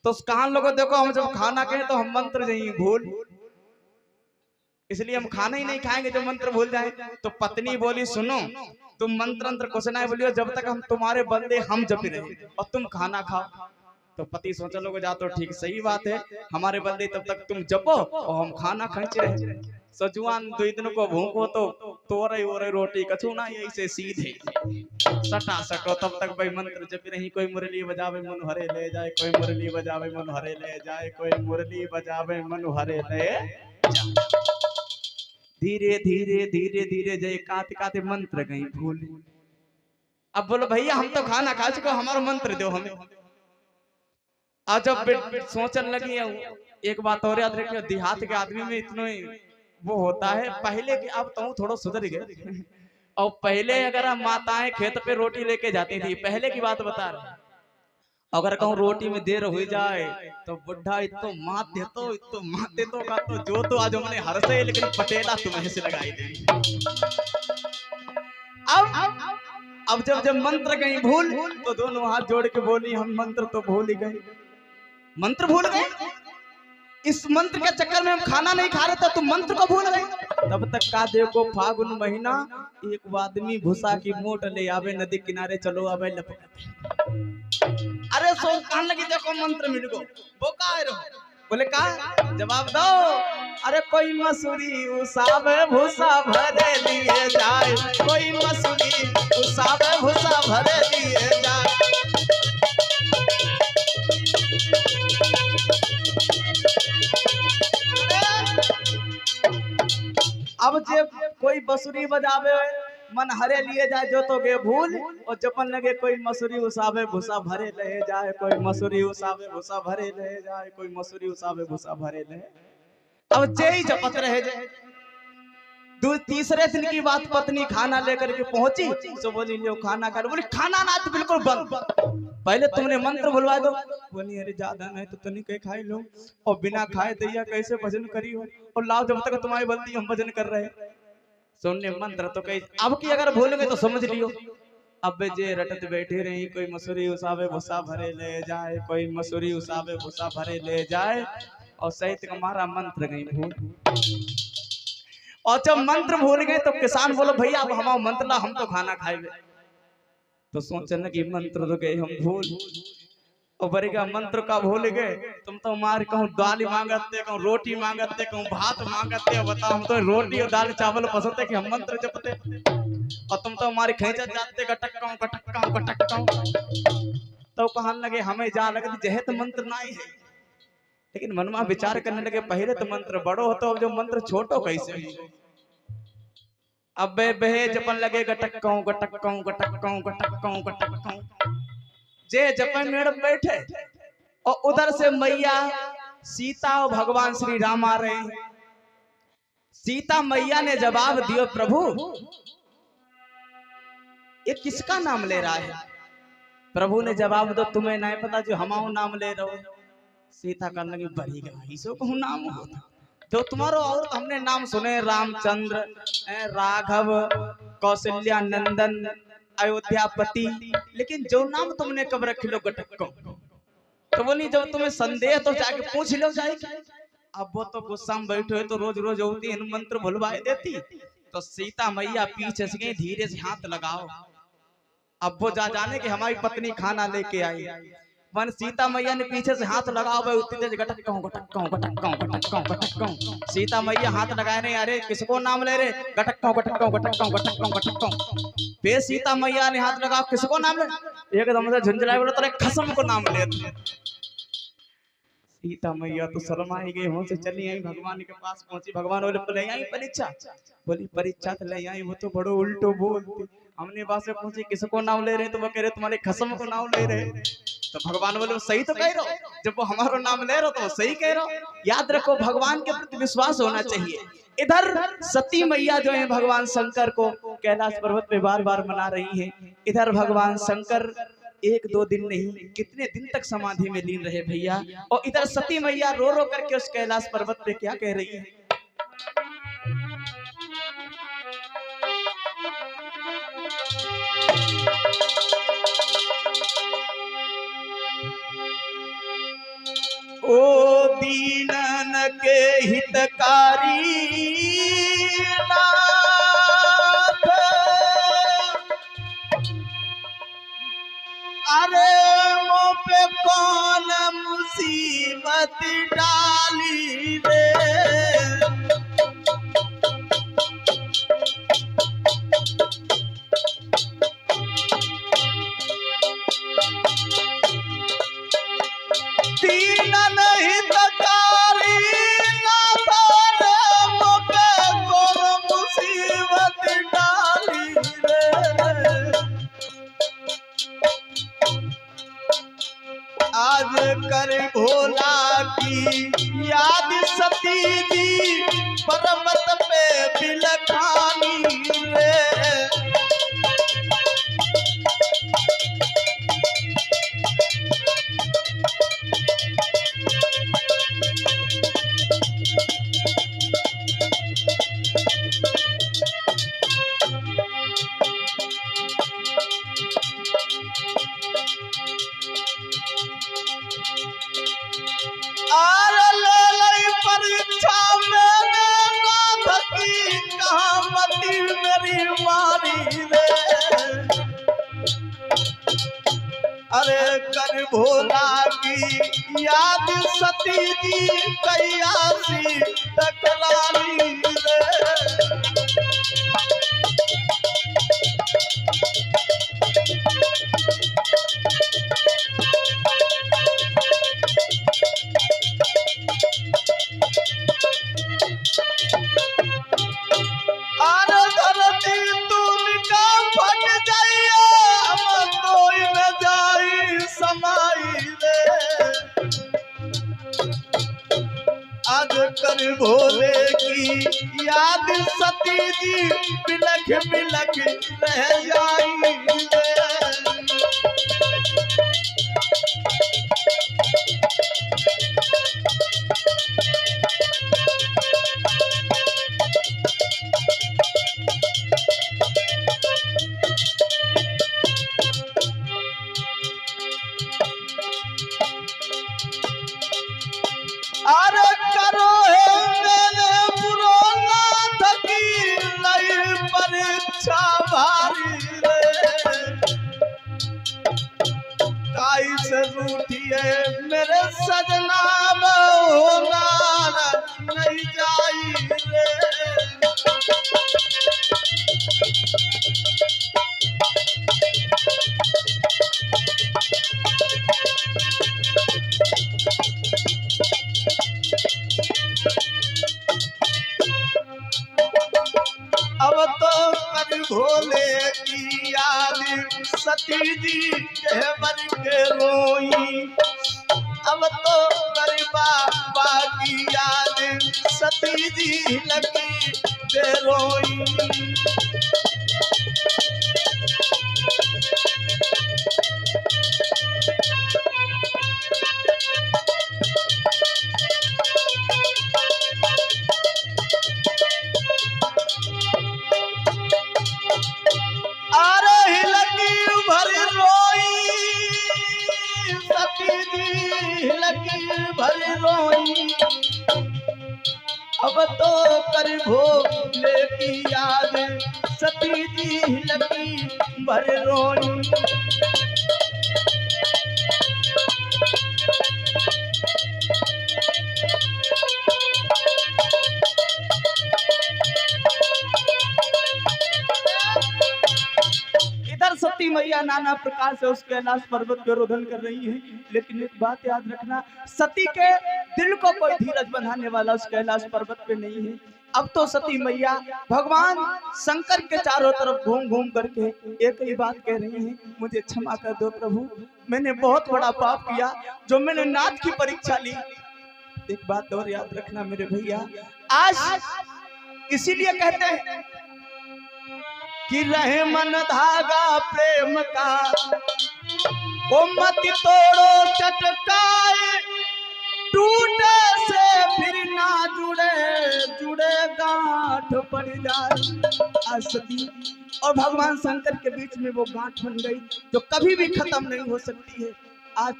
तो कहां लोगों देखो हम जब खाना कहें तो हम मंत्र नहीं भूल, इसलिए हम खाना ही नहीं खाएंगे जब मंत्र भूल जाए। तो पत्नी बोली सुनो तुम मंत्र कुछ नहीं बोलियो, जब तक हम तुम्हारे बंदे हम जपी रहे और तुम खाना खाओ। तो पति सोच लोगे जा तो ठीक सही बात है, हमारे बंदे तब तक तुम जपो और हम खाना खींच रहे। सजुआन दो दिन को भूखो तो तोरे ओरे रोटी कछू ना ऐसे सीधे सटा सटो, तब तक भाई मंत्र जपी रही। कोई मुरली बजावे मन हरे ले जाए, कोई मुरली बजावे मन हरे ले जाए, कोई मुरली बजावे मन हरे ले जाए। धीरे धीरे धीरे धीरे जय काते काते मंत्र गई भूल। अब बोलो भैया हम तो खाना खा चुके, हमारा मंत्र दो हमें। आज जब सोचने लगी, एक बात और याद रखियो, देहात के आदमी में इतना वो होता है, पहले के अब तो थोड़ा सुधर गए। और पहले अगर माताएं खेत पे रोटी लेके जाती थी, पहले की बात बता रहे, अगर कहूँ रोटी में देर हो जाए तो बुढ़ा इतो मात देतो का तो जो तो आज हमने हर से लेकिन पटेला तुम्हें से लगाई दे। अब जब मंत्र गई भूल तो दोनों हाथ जोड़ के बोली हम मंत्र तो भूल ही गए, मंत्र भूल गए। इस मंत्र के चक्कर में हम खाना नहीं खा रहे थे, तो मंत्र को भूल गए। तब तक का देखो फागुन महीना, एक आदमी भूसा की मोट ले आवे नदी किनारे, चलो आवे लपक। अरे सोच कहने लगी देखो मंत्र मिल गो, वो का रहो बोले का जवाब दो। अरे कोई मसूरी उसावे भूसा भरे लिए जाए, कोई मसूरी उसावे भूसा भरे लिए जाए। कोई बंसुरी बजावे मन हरे लिए जाए जो तो गे भूल, और जपन लगे कोई मसूरी उसावे भूसा भरे ले जाए, कोई मसूरी उसावे भूसा भरे ले जाए, कोई मसूरी उसावे भूसा भरे ले। अब जय जपत रहे जाए। तीसरे दिन की बात, पत्नी खाना लेकर के पहुंची, तो बोली लो खाना खा। बोली खाना ना तो बिल्कुल बंद, पहले तुमने मंत्र बुलवा दो। बोली अरे ज्यादा नहीं तो तुम कहीं खाई लो, और बिना खाए दैया कैसे भजन करी हो, और लाओ जब तक तुम्हारी बंदी हम भजन कर रहे। सुनने मंत्र तो कहीं अब की अगर भूलोगे तो समझ लियो। अब जे रटत बैठे रही, कोई मसूरी उसावे भूसा भरे ले जाए, कोई मसूरी उसावे भूसा भरे ले जाए, और सहित हमारा मंत्र गई भूल। और जब मंत्र भूल गए तो किसान बोलो भैया अब हमारा मंत्र ला, हम तो खाना खाएंगे। तो सोचने की मंत्र तो गए हम भूल, और बरेगा मंत्र का भूल गए। तुम तो मार कहूँ दाल मांगते, कहूँ रोटी मांगते, कहूँ भात मांगते, बताओ हम तो रोटी और दाल चावल पसंद है कि हम मंत्र जपते, और तुम तो हमारे खेचत जाते गटकाऊं गटकाऊं गटकाऊं। तो कहने लगे हमें जा लगे जहे तो मंत्र ना ही है, लेकिन मन में विचार करने लगे पहले तो मंत्र बड़ो होतो, अब जो मंत्र छोटो कैसे। अब बहे जपन लगे गटकाऊं गटकाऊं गटकाऊं गटकाऊं गटकाऊं। जे जपन मेड़ बैठे, और उधर से मैया सीता और भगवान श्री राम आ रहे हैं। सीता मैया ने जवाब दियो प्रभु ये किसका नाम ले रहा है। प्रभु ने जवाब दो तुम्हें नहीं पता जो हमारा नाम ले रहे हो। सीता कहने लगी बड़ी गई सो कहूँ नाम होता जो तुम्हारो, और हमने नाम सुने रामचंद्र, राघव, कौशल्या नंदन, अयोध्यापति, लेकिन जो नाम तुमने कब रख लो गटक। तो बोली जब तुम्हें संदेह तो जाके पूछ लो जाएगी। अब वो तो गुस्सा में बैठे तो रोज रोज होती है मंत्र भुलवाए देती। तो सीता मैया पीछे से गई धीरे से हाथ लगाओ। अब वो जा जाने कि हमारी पत्नी खाना लेके आई। मन सीता मैया ने पीछे से हाथ लगाओ भाई उतनी देर गटकाऊं गटकाऊं गटकाऊं गटकाऊं गटकाऊं। सीता मैया हाथ लगाए नहीं, अरे किसको नाम ले रहे, गटकाऊं गटकाऊं गटकाऊं गटकाऊं गटकाऊं। फिर सीता मैया ने हाथ लगाओ किसको नाम ले, एकदम से झुंझलाए बोले तेरे खसम को नाम ले। सीता मैया तो शर्माई गई, वहां से चली आई भगवान के पास पहुंची। भगवान बोले ले आई परीक्षा, बोली परीक्षा तो ले आई, वो तो बड़ो उल्टो बोलती। हमने बात से पूछी किसको नाम ले रहे, तो वो कह रहे तुम्हारे खसम को नाम ले रहे। तो भगवान बोले सही तो कह रहे हो, जब वो हमारा नाम ले रहे हो तो सही कह रहे हो। याद रखो भगवान के प्रति विश्वास होना चाहिए। इधर सती मैया जो है भगवान शंकर को कैलाश पर्वत पे बार बार मना रही है। इधर भगवान शंकर 1-2 दिन नहीं कितने दिन तक समाधि में लीन रहे भैया। और इधर सती मैया रो रो करके उस कैलाश पर्वत पे क्या कह रही है। ओ दीनन के हितकारी नाथ, अरे मुँह पे कौन मुसीबत डाली रे। दीनन हितकारी नाथ, मुँह पे कौन मुसीबत डाली रे। आज कर भोला की याद सती जी पर्वत पे बिलखानी रे। परीक्षा में नाथ की कहामती मेरी मारी रे। अरे कर भोला की याद सती जी कैयासी टकरानी रे। अरे कर भोले की याद सती जी बिलख बिलख रह जाई। अरे करो परीक्षा भारी रे, काई से रूठिए मेरे सजना होना नहीं जाई रे। अब तो कर भोले की याद सती जी कहवर के रोई। अब तो कर बाबा की याद सती जी लगी दे रोई। भर रोई अब तो कर भोले की याद सती जी लगी भर रोई। सती मैया नाना प्रकार से उस कैलाश पर्वत पे रोदन कर रही है, लेकिन एक बात याद रखना, सती के दिल को कोई धीरज बंधाने वाला उस कैलाश पर्वत पे नहीं है। अब तो सती मैया भगवान शंकर के चारों तरफ घूम घूम करके एक ही बात कह रही है, मुझे क्षमा कर दो प्रभु, मैंने बहुत बड़ा पाप किया जो मैंने नाथ की परीक्षा ली। एक बात और याद रखना मेरे भैया, आज इसीलिए कहते हैं कि रहे मन धागा प्रेम का, ओ मत तोड़ो चटकाए, टूटे से फिर ना जुड़े, जुड़े गांठ पड़ जाए। आज सती और भगवान शंकर के बीच में वो गांठ बन गई जो कभी भी खत्म नहीं हो सकती है। आज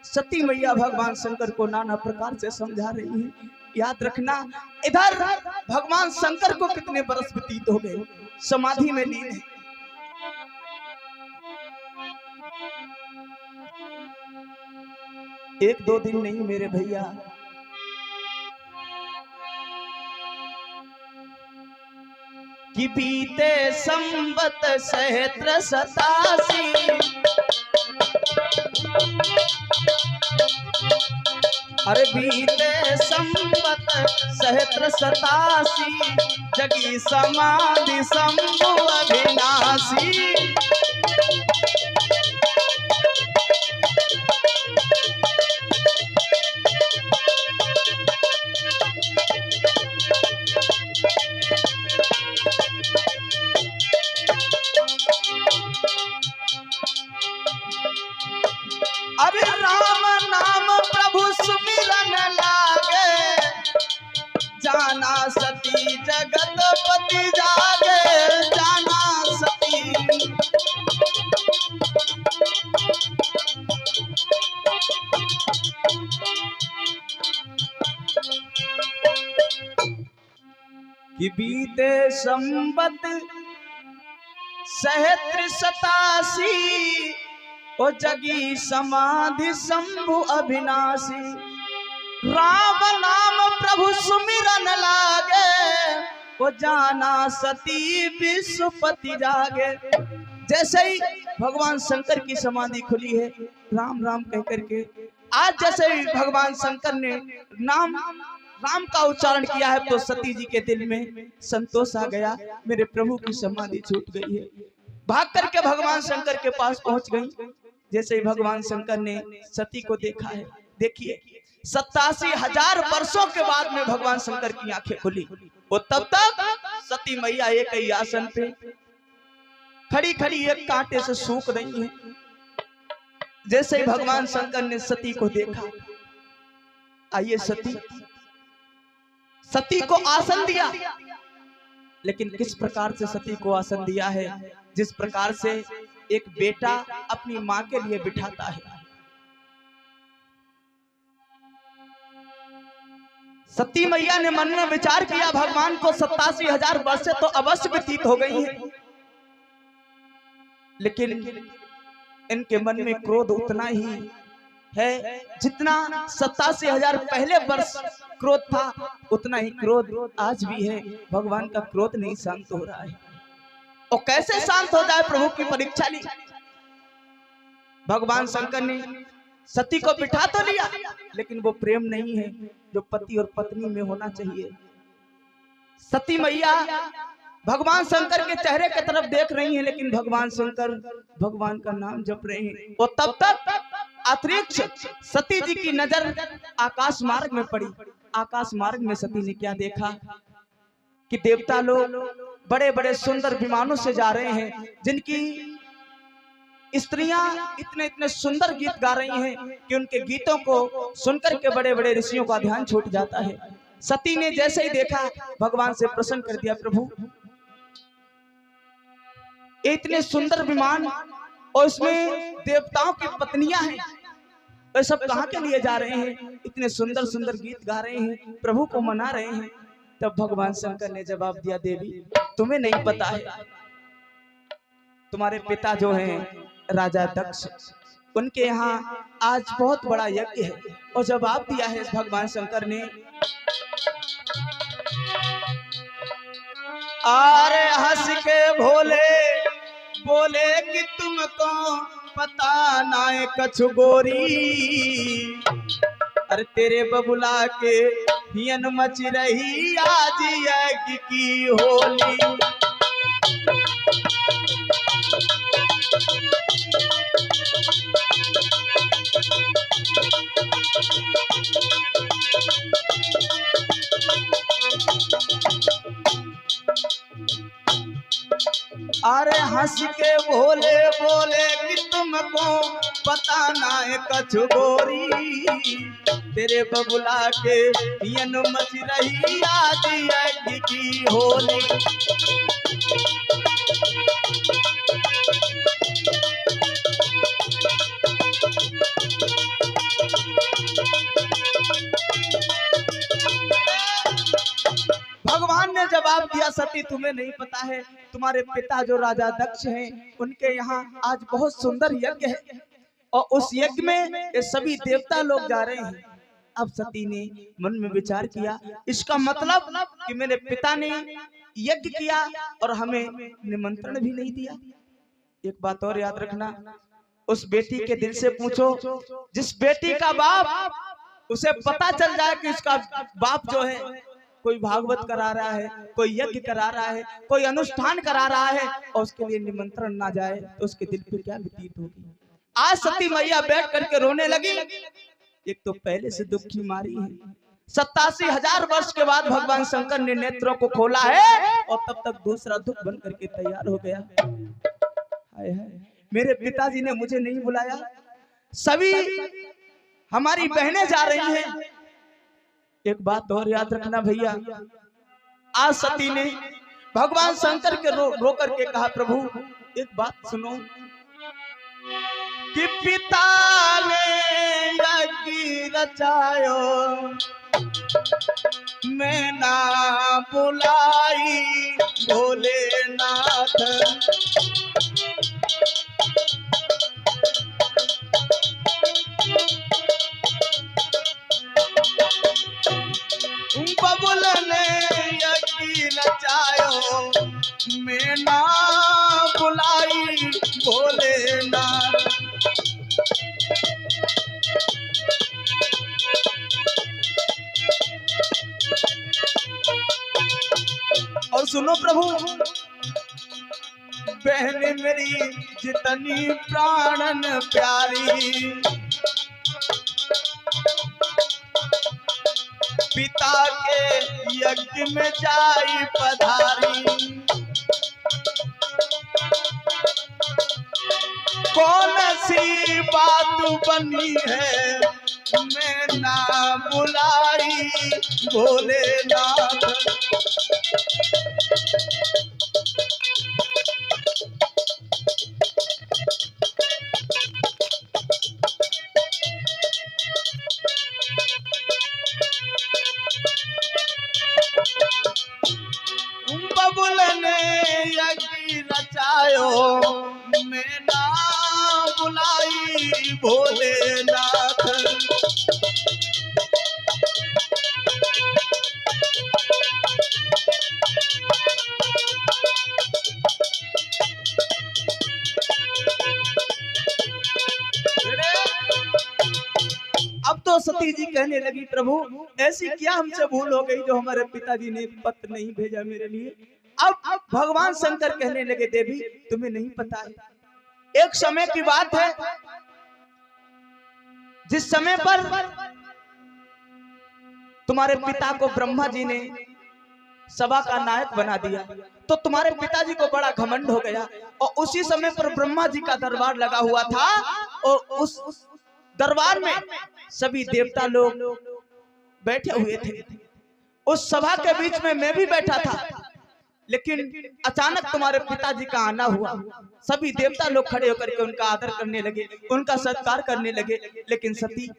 सती मैया भगवान शंकर को नाना प्रकार से समझा रही है। याद रखना, इधर भगवान शंकर को कितने बरस व्यतीत हो गए, समाधि में लीन है। एक दो दिन नहीं मेरे भैया, कि बीते संवत सहस्त्र 87, अरे बीते संवत सहस्त्र 87, जगी समाधि शंभु अविनाशी। अरे राम नाम प्रभु सुमिरन लागे, जाना सती जगत पति जागे, जाना सती। कि बीते संवत सहस्त्र 87, ओ जगी समाधि शंभु अविनाशी। राम नाम प्रभु सुमिरन लागे, वो जाना सती विश्वपति जागे। जैसे ही भगवान शंकर की समाधि खुली है, राम राम कह करके, आज जैसे ही भगवान शंकर ने राम का उच्चारण किया है, तो सती जी के दिल में संतोष आ गया, मेरे प्रभु की समाधि छूट गई है। भाग करके भगवान शंकर के पास पहुंच गई। जैसे ही भगवान शंकर ने सती को देखा है, देखिए 87,000 वर्षों के बाद में भगवान शंकर की आंखें खुली। वो तब तक सती मैया एक ही आसन पे खड़ी खड़ी एक कांटे से सूख रही है। जैसे ही भगवान शंकर ने सती को देखा, आइए सती को आसन दिया। लेकिन किस प्रकार से सती को आसन दिया है? जिस प्रकार से एक बेटा अपनी मां के लिए बिठाता है। सती मैया ने मन में विचार किया, भगवान को 87,000 वर्ष तो अवश्य व्यतीत हो गई है, लेकिन इनके मन में क्रोध उतना ही है जितना 87,000 पहले वर्ष क्रोध था, उतना ही क्रोध आज भी है। भगवान का क्रोध नहीं शांत हो रहा है। और कैसे शांत हो जाए, प्रभु की परीक्षा ली। भगवान शंकर ने सती को बिठा तो लिया, लेकिन वो प्रेम नहीं है जो पति और पत्नी में होना चाहिए। सती मैया भगवान शंकर के चेहरे की तरफ देख रही हैं, लेकिन भगवान शंकर भगवान का नाम जप रहे हैं। और तब तक अतिरिक्त सती जी की नजर आकाश मार्ग में पड़ी। आकाश मार्ग में सती ने क्या देखा कि देवता लोग बड़े बड़े सुंदर विमानों से जा रहे हैं, जिनकी स्त्रियां इतने इतने सुंदर गीत गा रही हैं कि उनके गीतों को सुनकर के बड़े बड़े ऋषियों का ध्यान छूट जाता है। सती ने जैसे ही देखा, भगवान से प्रसन्न कर दिया, प्रभु इतने सुंदर विमान और इसमें देवताओं की पत्नियां हैं, वे सब कहां के लिए जा रहे हैं? इतने सुंदर सुंदर गीत गा रहे हैं, प्रभु को मना रहे हैं। तब भगवान शंकर ने जवाब दिया, देवी तुम्हें नहीं पता है, तुम्हारे पिता जो हैं राजा दक्ष, उनके यहाँ आज बहुत बड़ा यज्ञ है। और जवाब दिया है भगवान शंकर ने, अरे हंस के भोले बोले कि तुमको पता ना है कछु गोरी, अरे तेरे बबुला के हियन मच रही आज यज्ञ की होली। अरे हंस के भोले बोले कि तुमको पता ना है कछु गोरी, तेरे बबुला के हियन मच रही आज यज्ञ की होली। भगवान ने जवाब दिया, सती तुम्हें नहीं पता है, तुम्हारे पिता जो राजा दक्ष हैं, उनके यहाँ आज बहुत सुंदर यज्ञ है और उस यज्ञ में ये सभी देवता लोग जा रहे हैं। अब सती ने मन में विचार किया, इसका मतलब कि मेरे पिता ने यज्ञ किया और हमें निमंत्रण भी नहीं दिया। एक बात और याद रखना, उस बेटी के दिल से पूछो, जिस बेटी का बाप, उसे पता चल जाए कि उसका बाप जो है कोई भागवत करा रहा है, कोई यज्ञ करा रहा है, कोई अनुष्ठान करा रहा है और उसके लिए निमंत्रण ना जाए, तो उसके दिल पे क्या व्यतीत होगी। आज सती मैया बैठ करके रोने लगी। एक तो पहले से दुखी मारी है, 87,000 वर्ष के बाद भगवान शंकर ने नेत्रों को खोला है और तब तक दूसरा दुख बन करके तैयार हो गया। हाय हाय, मेरे पिताजी ने मुझे नहीं बुलाया, सभी हमारी बहनें जा रही हैं। एक बात और याद रखना भैया, आज सती ने भगवान शंकर के रो करके कहा, प्रभु एक बात सुनो कि पिता ने यज्ञ रचायो, मैं ना बुलाई भोलेनाथ, बबुल ने यज्ञ रचायो, मैं ना बुलाई भोलेनाथ। और सुनो प्रभु, बहन मेरी जितनी प्राणन प्यारी, पिता के यज्ञ में जाई पधारी। कौन सी बात बनी है मैं ना बुलाई भोलेनाथ। बबुल ने यज्ञ रचायो मैं ना बुलाई भोलेनाथ। अब तो सती जी कहने लगी प्रभु ऐसी क्या हमसे भूल हो गई जो हमारे पिताजी ने पत्र नहीं भेजा मेरे लिए। अब भगवान शंकर कहने लगे देवी तुम्हें नहीं पता है एक समय की बात है जिस समय पर तुम्हारे पिता को ब्रह्मा जी ने सभा का नायक बना दिया तो तुम्हारे पिताजी को बड़ा घमंड हो गया और उसी समय पर ब्रह्मा जी का दरबार लगा हुआ था और उस दरबार में सभी देवता लोग बैठे हुए थे। उस सभा के बीच में मैं भी बैठा था लेकिन अचानक तुम्हारे पिताजी का आना हुआ। सभी देवता लोग खड़े होकर के उनका आदर करने लगे उनका सत्कार करने लगे लेकिन सती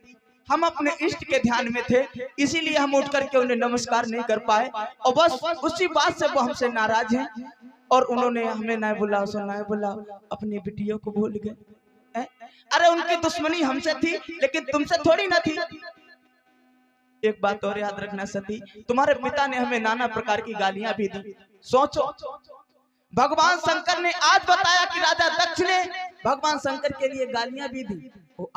हम अपने इष्ट के ध्यान में थे इसीलिए हम उठ करके उन्हें नमस्कार नहीं कर पाए और बस उसी बात से वो हमसे नाराज हैं और उन्होंने हमें ना बुलाओ सो ना बुलाओ अपनी बिटियों को भूल गए। अरे उनकी दुश्मनी हमसे थी लेकिन तुमसे थोड़ी ना थी। एक बात और याद रखना सती तुम्हारे पिता ने हमें नाना प्रकार की गालियां भी दी। सोचो भगवान शंकर ने आज बताया कि राजा दक्ष ने भगवान शंकर के लिए गालियां भी दी। वो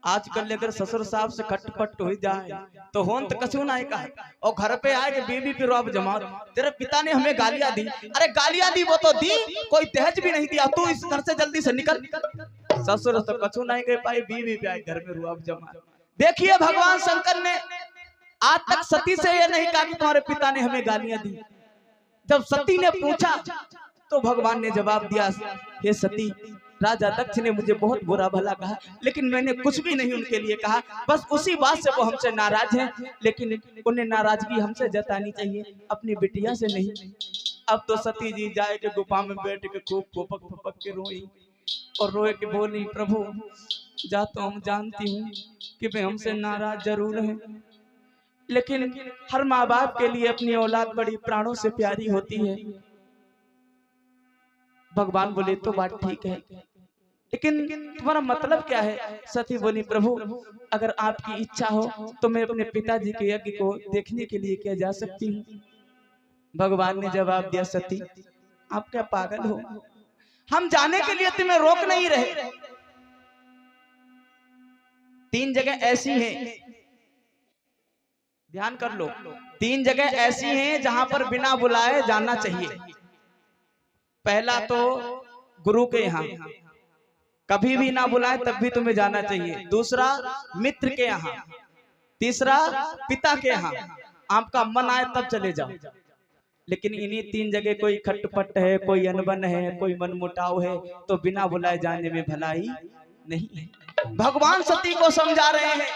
आजकल अगर ससुर साहब से खटपट हो जाए तो होन तो कछु ना का और घर पे आए कि बीवी पे रोब जमा तेरे पिता ने हमें गालियां दी। अरे गालियां दी वो तो दी कोई दहेज भी नहीं दिया तू इस घर से जल्दी से निकल। ससुर तो कछु नहीं कह पाई बीवी पे आए घर में रुआब जमा। देखिए भगवान शंकर ने आज तक सती से ये नहीं कहा कि तुम्हारे पिता ने हमें गालियां दी। जब सती ने पूछा तो भगवान ने जवाब दिया हे सती राजा दक्ष ने मुझे बहुत बुरा भला कहा लेकिन मैंने कुछ भी नहीं उनके लिए कहा बस उसी बात से वो हमसे नाराज हैं लेकिन उन्हें नाराजगी हमसे जतानी चाहिए अपनी बिटिया से नहीं। अब तो सती जी जाए के गुफा में बैठ के खूब फुपक फुपक के रोई और रोए के बोली प्रभु जा तो हम जानती हूँ कि वे हमसे नाराज जरूर हैं लेकिन हर माँ बाप के लिए अपनी औलाद बड़ी प्राणों से प्यारी होती है। भगवान बोले तो बात ठीक है लेकिन तुम्हारा मतलब क्या है। सती बोली प्रभु अगर आपकी इच्छा हो तो मैं अपने पिताजी के यज्ञ को देखने के लिए क्या जा सकती हूँ। भगवान ने जवाब दिया सती आप क्या पागल हो हम जाने के लिए तुम्हें रोक नहीं रहे। 3 जगह ऐसी हैं ध्यान कर लो 3 जगह ऐसी हैं जहां पर बिना बुलाए जाना चाहिए। पहला तो गुरु के यहाँ कभी भी ना बुलाए तब भी तुम्हें जाना चाहिए। दूसरा मित्र के यहाँ। तीसरा पिता के यहाँ आपका मन आए तब चले जाओ। लेकिन इन्हीं 3 जगह कोई खटपट है कोई अनबन है कोई मनमुटाव है तो बिना बुलाए जाने में भलाई नहीं है। भगवान सती को समझा रहे हैं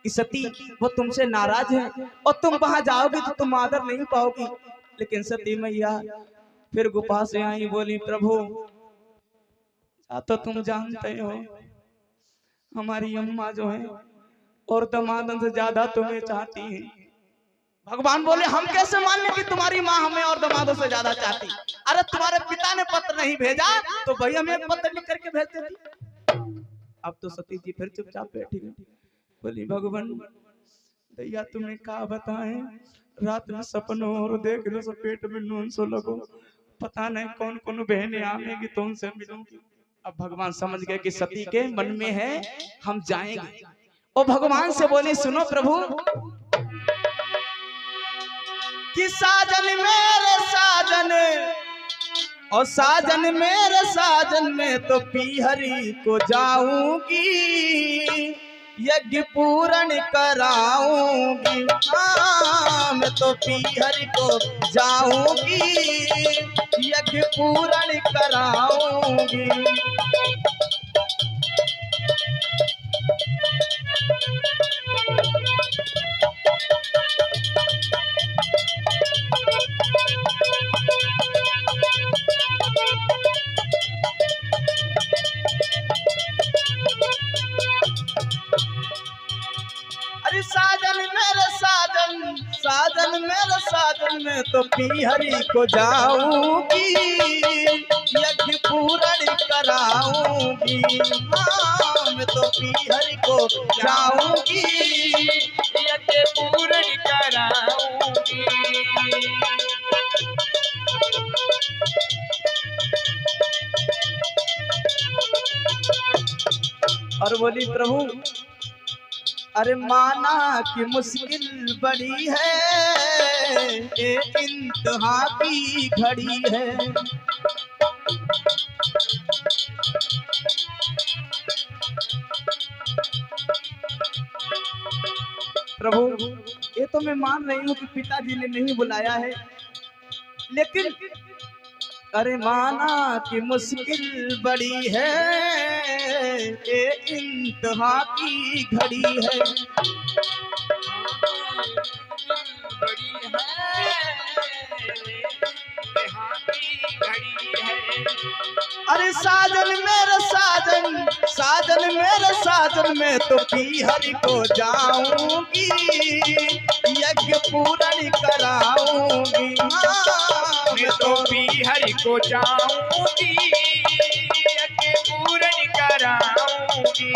कि सती वो तुमसे नाराज है और तुम वहां जाओगी तो तुम आदर नहीं पाओगी। लेकिन सती मैया फिर गुफा से आई बोली प्रभु तो तुम जानते हो हमारी अम्मा जो है और दमादन से ज्यादा तुम्हें चाहती है। भगवान बोले हम कैसे माने कि तुम्हारी माँ हमें और दमादों से ज्यादा चाहती। अरे तुम्हारे पिता ने पत्र नहीं भेजा तो भाई हमें एक पत्र लिख करके भेजते थे। अब तो सती जी फिर चुपचाप बैठी गई बोली भगवान दैया तुम्हें क्या बताएं रात में सपनों और देख लो पेट में नून सो लगो पता नहीं कौन कौन बहनें आएंगी तो उनसे मिलूंगी। अब भगवान समझ गए कि सती के मन में है हम जाएंगे और भगवान से बोले सुनो प्रभु कि साजन मेरे साजन और साजन मेरे साजन में तो पीहरी को जाऊंगी यज्ञ पूर्ण कराऊंगी, हाँ मैं तो पीहर को जाऊंगी, यज्ञ पूर्ण कराऊंगी। अरे साजन मेरे साजन, साजन मेरे साजन में तो पीहरी को जाऊंगी, यज्ञ पूर्ण कराऊंगी, हाँ मैं तो पीहरी को जाऊंगी, यज्ञ पूर्ण कराऊंगी। और बोली प्रभु अरे माना कि मुश्किल बड़ी है, ये इंतहा की घड़ी है। प्रभु ये तो मैं मान रही हूँ कि पिताजी ने नहीं बुलाया है, लेकिन अरे माना कि मुश्किल बड़ी है, ये इंतहा की घड़ी है। बड़ी है, अरे साजन मेरे साजन, साजन मेरे साजन में तो पीहर को जाऊंगी, यज्ञ पूर्ण कराऊंगी, मैं तो पीहर को जाऊंगी, यज्ञ पूर्ण कराऊंगी।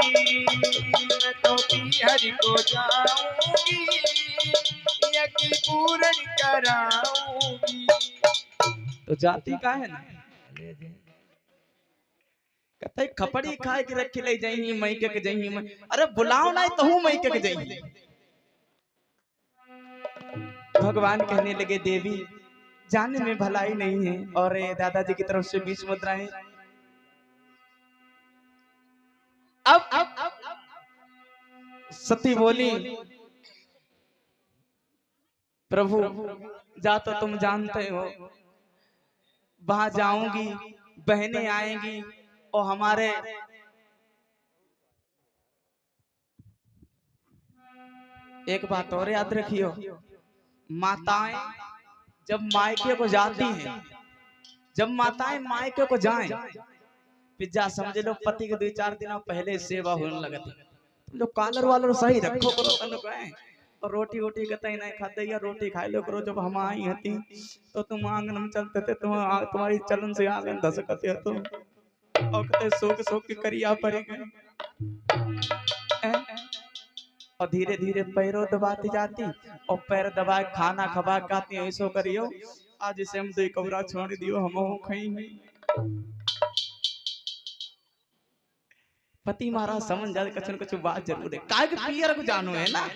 मैं तो पीहर को जाऊंगी, यज्ञ पूर्ण कराऊंगी। तो जाति का है ना, कहते खपड़ी खाए के रख ले जाई मई के जाई मैं, अरे बुलाओ ना तो हूं मई के जाई। भगवान कहने लगे देवी जाने में भलाई नहीं है, और दादाजी की तरफ से 20 मुद्राएं। अब सती बोली प्रभु जा तो तुम जानते हो, वहां जाऊंगी बहनें आएंगी और हमारे एक बात और याद रखियो, माताएं जब मायके को जाती हैं, जब माताएं मायके को जाएं, पिज्जा समझ लो पति के 2-4 दिन पहले सेवा होने लगा था, तुम लोग कॉलर वालर सही रखो करो तन कहे, और रोटी वोटी कतई नहीं खाते या रोटी खाए लो करो। जब हम आई हती तो तुम आंगन में चलते थे, तुम्हारी चलन से आंगन धसकते हो तुम, और कहते सोख सोख के करिया पड़े गए, और धीरे धीरे पैरों दबाती जाती, और पैर दबा खाना खबा खाती ऐसो करियो आज से हम 2 कबरा छोड़ दियो हम खाएंगे। पति महाराज समझ जाते कछ न कछ बात जरूर है, काय के पियर को जानो है ना।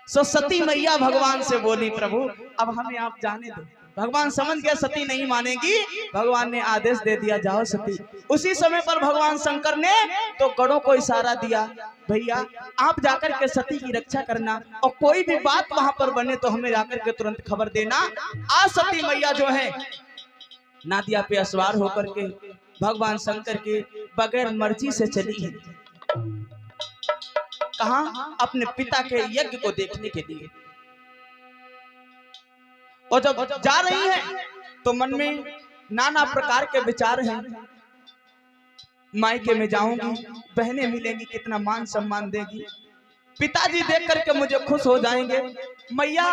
सो सती मैया भगवान से बोली प्रभु अब हमें आप जाने दो। भगवान समझ गया सती नहीं मानेगी, भगवान ने आदेश दे दिया जाओ सती। उसी समय पर भगवान शंकर ने तो गणों को इशारा दिया, भैया आप जाकर के सती की रक्षा करना, और कोई भी बात वहां पर बने तो हमें जाकर के तुरंत खबर देना। आज सती मैया जो है नादिया पे असवार होकर के भगवान शंकर के बगैर मर्जी से चली है, कहा अपने पिता के यज्ञ को देखने के लिए। और जब जा रही है तो मन में नाना प्रकार के विचार हैं, मायके में जाऊंगी, बहनें मिलेंगी, कितना मान सम्मान देगी, पिताजी देख करके मुझे खुश हो जाएंगे, मैया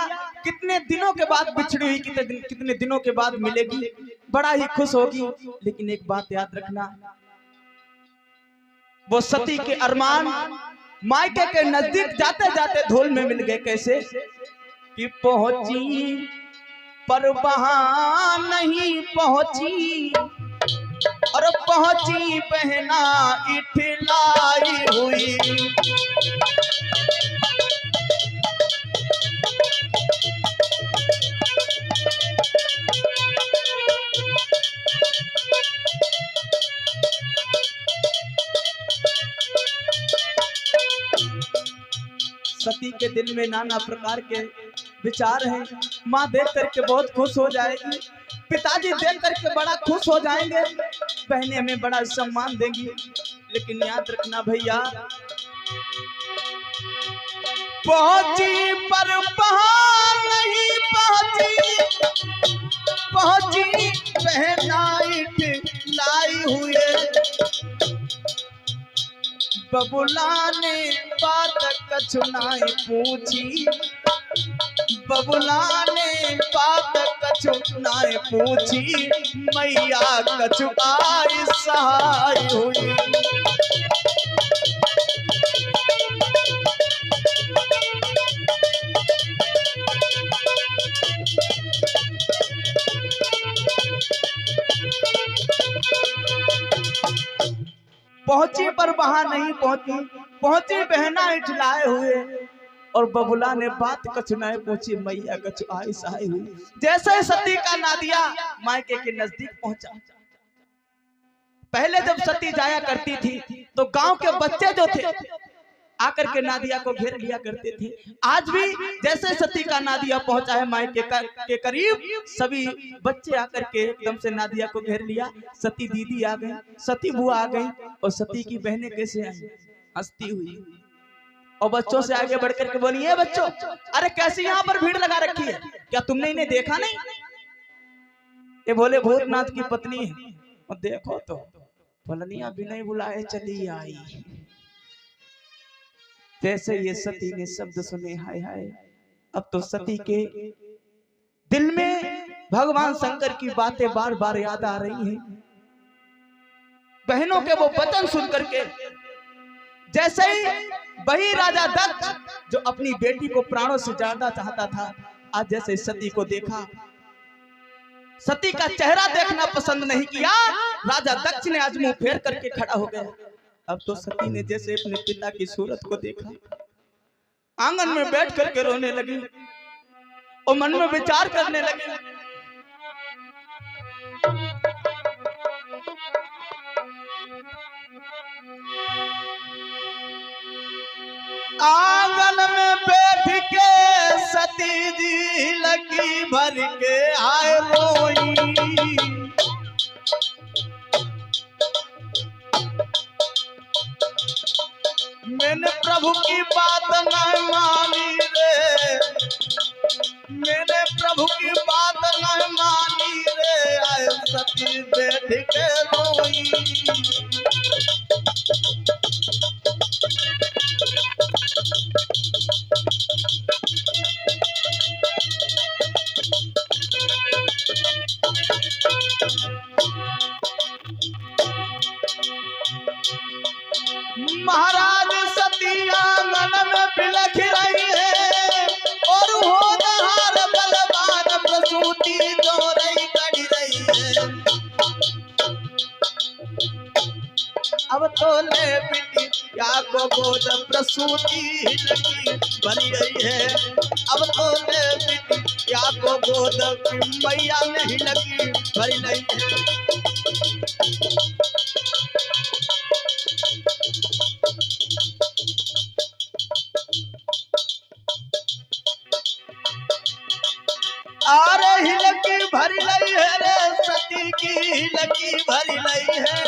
कितने दिनों के बाद बिछड़ी हुई कितने दिनों के बाद मिलेगी, बड़ा ही खुश होगी। लेकिन एक बात याद रखना, वो सती के अरमान मायके के नजदीक जाते जाते धूल में मिल गए। कैसे कि पहुंची पर वहां नहीं पहुंची, और पहुंची बहना इठलाई हुई। सती के दिल में नाना प्रकार के विचार हैं। माँ देख करके बहुत खुश हो जाएगी, पिताजी देख करके बड़ा खुश हो जाएंगे, बहनें हमें बड़ा सम्मान देंगी। लेकिन याद रखना भैया, पहुंची पर पहाड़ नहीं पहुंची पहनाई लाई हुए, बबुला ने बात कछु नाई पूछी, बबुला ने बात कछु नाई पूछी, मैया कछु आई सहाय हुई। पहुंची पर वहां नहीं पहुंची बहना इठलाए हुए, और बबुला ने बात कछु न पूछी, मैया कछु आई सहाय हुई। जैसे सती का नादिया मायके के नजदीक पहुंचा, पहले जब सती जाया करती थी तो गांव के बच्चे जो थे आकर के नादिया को घेर लिया करते थे। आज भी जैसे सती का नादिया पहुंचा है मायके के करीब, सभी बच्चे आकर के एकदम से नादिया को घेर लिया। सती दीदी आ गई, सती बुआ आ गई, और सती की बहनें कैसे आई, हंसती हुई, और बच्चों से आगे बढ़कर के बोली, है बच्चों, अरे कैसी यहाँ पर भीड़ लगा रखी है, क्या तुमने इन्हें देखा नहीं? ये बोले भूतनाथ की पत्नी है। और देखो तो फलनिया भी नहीं बुलाए चली आई। जैसे ये सती ने शब्द सुने, हाय हाय, अब तो सती के दिल में भगवान शंकर की बातें बार बार याद आ रही हैं। बहनों के वो वचन सुन करके, जैसे ही वही राजा दक्ष जो अपनी बेटी को प्राणों से ज्यादा चाहता था, आज जैसे सती को देखा, सती का चेहरा देखना पसंद नहीं किया, राजा दक्ष ने आज मुंह फेर करके खड़ा हो गया। अब तो सती ने जैसे अपने पिता की सूरत को देखा, आंगन में बैठ करके रोने लगी और मन में विचार करने लगी। आंगन में बैठ के सती जी लगी भर के आए रोई, मैंने प्रभु की बात नहीं मानी रे, मैंने प्रभु की बात नहीं मानी रे, आए सती बैठ के रोई। महाराज सती आंगन में बिलख रही है, और होनहार बलवान प्रसूति जो रही कड़ी रही है। अब तो ले बिटिया को गोद प्रसूति लगी भरी रही है, अब तो ले बिटिया को गोद मैया नहीं लगी भरी रही है। अरे हिलकी भरी लई है रे, सती की हिलकी भरी लई है,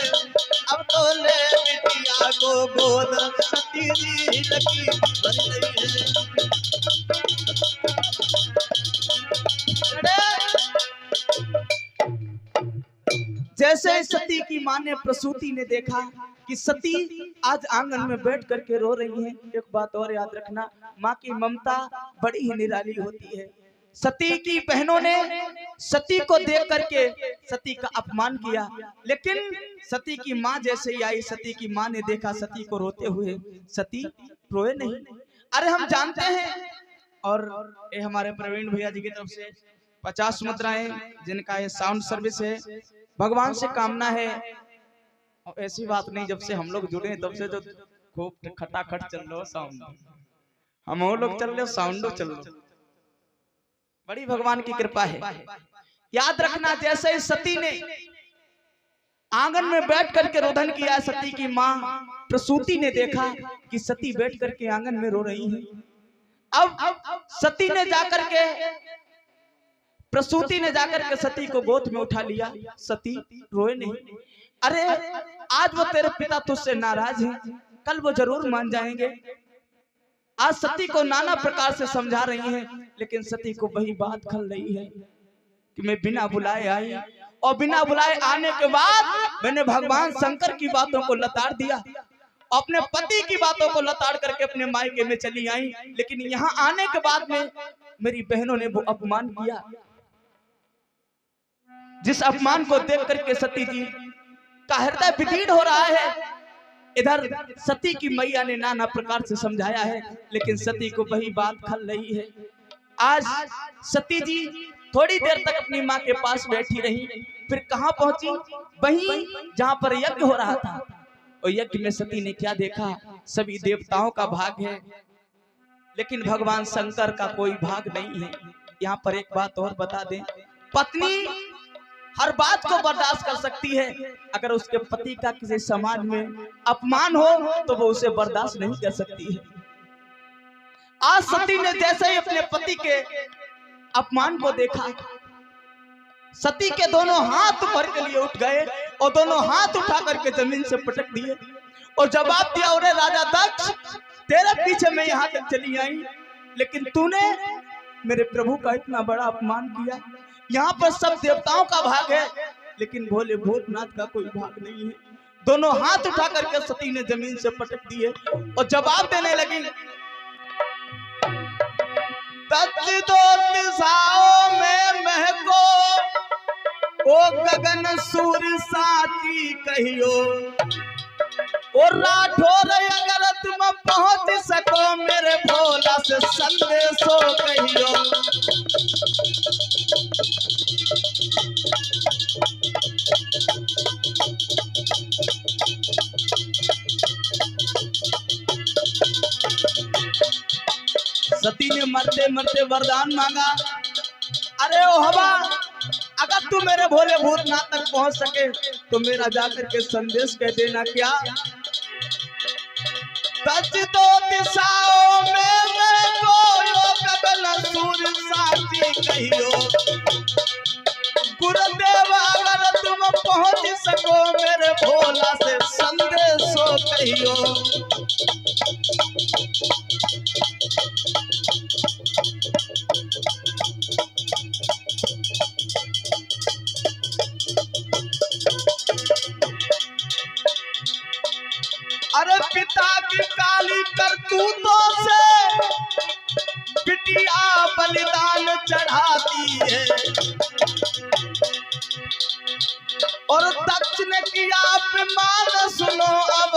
अब तो ले बिटिया को गोद सती की हिलकी भरी लई है। जैसे सती की मां ने प्रसूति ने देखा कि सती आज आंगन में बैठ करके रो रही है, एक बात और याद रखना, माँ की ममता बड़ी ही निराली होती है। सती की बहनों ने सती को देख करके सती का अपमान किया, लेकिन सती की माँ जैसे ही आई, सती की माँ ने देखा सती को रोते हुए, सती रोए नहीं। अरे हम जानते हैं, और ये हमारे प्रवीण भैया जी की तरफ से 50 मुद्राएं, जिनका ये साउंड सर्विस है, भगवान से कामना है। और ऐसी बात नहीं, जब से हम लोग जुड़े तब से जो खूब खटाखट चल रहा साउंड, हम लोग चल रहे साउंडो चल रहे, बड़ी भगवान की कृपा है। याद रखना, जैसे सती ने आंगन में बैठ करके रोदन किया, सती की माँ प्रसूति ने देखा कि सती बैठ करके आंगन में रो रही है, अब सती ने जाकर के, प्रसूति ने जाकर के सती को गोद में उठा लिया। सती रोए नहीं। अरे आज वो तेरे पिता तुझसे नाराज हैं, कल वो जरूर मान जाएंगे। आज सती को नाना प्रकार से समझा रही हैं, लेकिन सती को वही बात खल रही है कि मैं बिना बुलाए आई, और बिना बुलाए आने के बाद मैंने भगवान शंकर की बातों को लताड़ दिया, अपने पति की बातों को लताड़ करके अपने मायके में चली आई। लेकिन यहाँ आने के बाद में मेरी बहनों ने वो अपमान किया, जिस अपमान को देख करके सती जी का हृदय विदीर्ण हो रहा है। इधर सती की मैया ने नाना प्रकार से समझाया है, लेकिन सती को वही बात खल रही है। आज सती जी थोड़ी देर तक अपनी माँ के पास बैठी रही, फिर कहाँ पहुंची? वहीं जहां पर यज्ञ हो रहा था। और यज्ञ में सती ने क्या देखा? सभी देवताओं का भाग है, लेकिन भगवान शंकर का कोई भाग नहीं है। यहाँ पर एक बात और बता दें, पत्नी हर बात को बर्दाश्त कर सकती है, अगर उसके पति का किसी समाज में अपमान हो तो वो उसे बर्दाश्त नहीं कर सकती है। आज सती ने जैसे ही अपने पति के अपमान को देखा, सती के दोनों हाथ ऊपर के लिए उठ गए और दोनों हाथ उठा करके जमीन से पटक दिए और जवाब दिया, अरे राजा दक्ष, तेरे पीछे मैं यहाँ तक चली आई, लेकिन तूने मेरे प्रभु का इतना बड़ा अपमान किया। यहाँ पर सब देवताओं का भाग है, लेकिन भोले भूतनाथ का कोई भाग नहीं है। दोनों हाथ उठा करके सती ने जमीन से पटक दिए और जवाब देने लगी, दो दिशाओं में महको, ओ गगन सूर्य साची कहियो, और राठौर अगर तुम पहुंच सको, मेरे भोला से संदेशो कहियो। सती ने मरते मरते वरदान मांगा, अरे ओ हवा, अगर तू मेरे भोले भूतनाथ तक पहुंच सके तो मेरा जाकर के संदेश कह देना। क्या? सच दो दिशाओं में मैं कोयो, गगन सूर्य साची कहियो, गुरुदेव अगर तुम पहुंच सको, मेरे भोला से संदेशो कहियो। अरे पिता की काली करतूतों से बिटिया बलिदान चढ़ाती है, और दक्ष ने किया अपमान, सुनो अब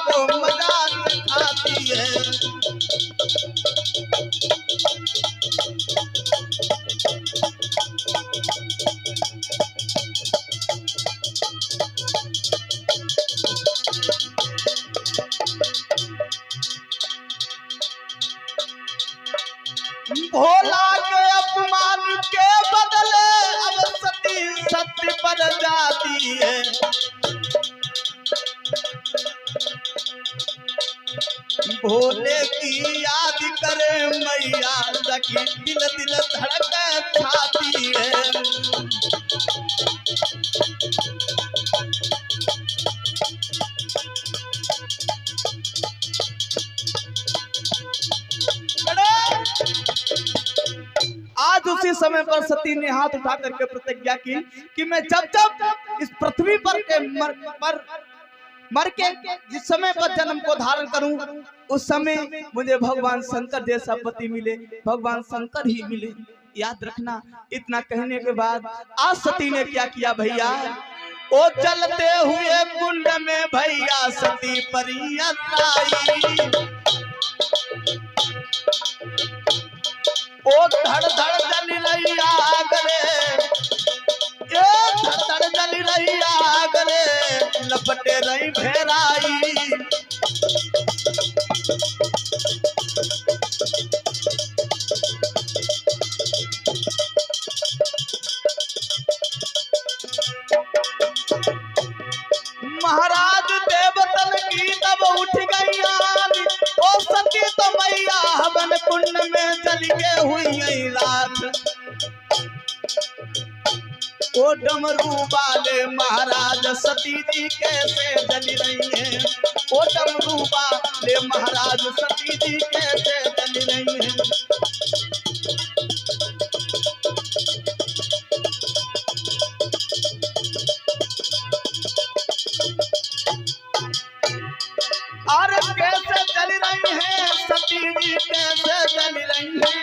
को मजाक खाती है। भोला के अपमान के बदले अब सती सत्य पर जाती है। भोले की याद करे मैया, सखी दिल दिल धड़क खाती है। आज उसी समय पर सती ने हाथ उठा करके प्रतिज्ञा की कि मैं जब जब इस पृथ्वी पर के मर के जिस समय पर जन्म को धारण करूं, उस समय मुझे भगवान शंकर जैसा पति मिले, भगवान शंकर ही मिले। याद रखना। इतना कहने के बाद आज सती ने क्या किया भैया? ओ चलते हुए कुंड में भैया सती परिया आई, ओ धड़ धड़ जल रही आग रे, धड़ धड़ जल रही आग रे, लपटे रही भेराई। महाराज देवतन की तब उठ गई आग, ओ सती सती तो मैया हवन कुंड में जल के हुई यही रात। ओ डमरू वाले महाराज सती जी कैसे जल रही हैं। ओ डमरू वाले महाराज सती जी कैसे जल रही हैं। और कैसे जल रही हैं सती जी कैसे जल रही हैं।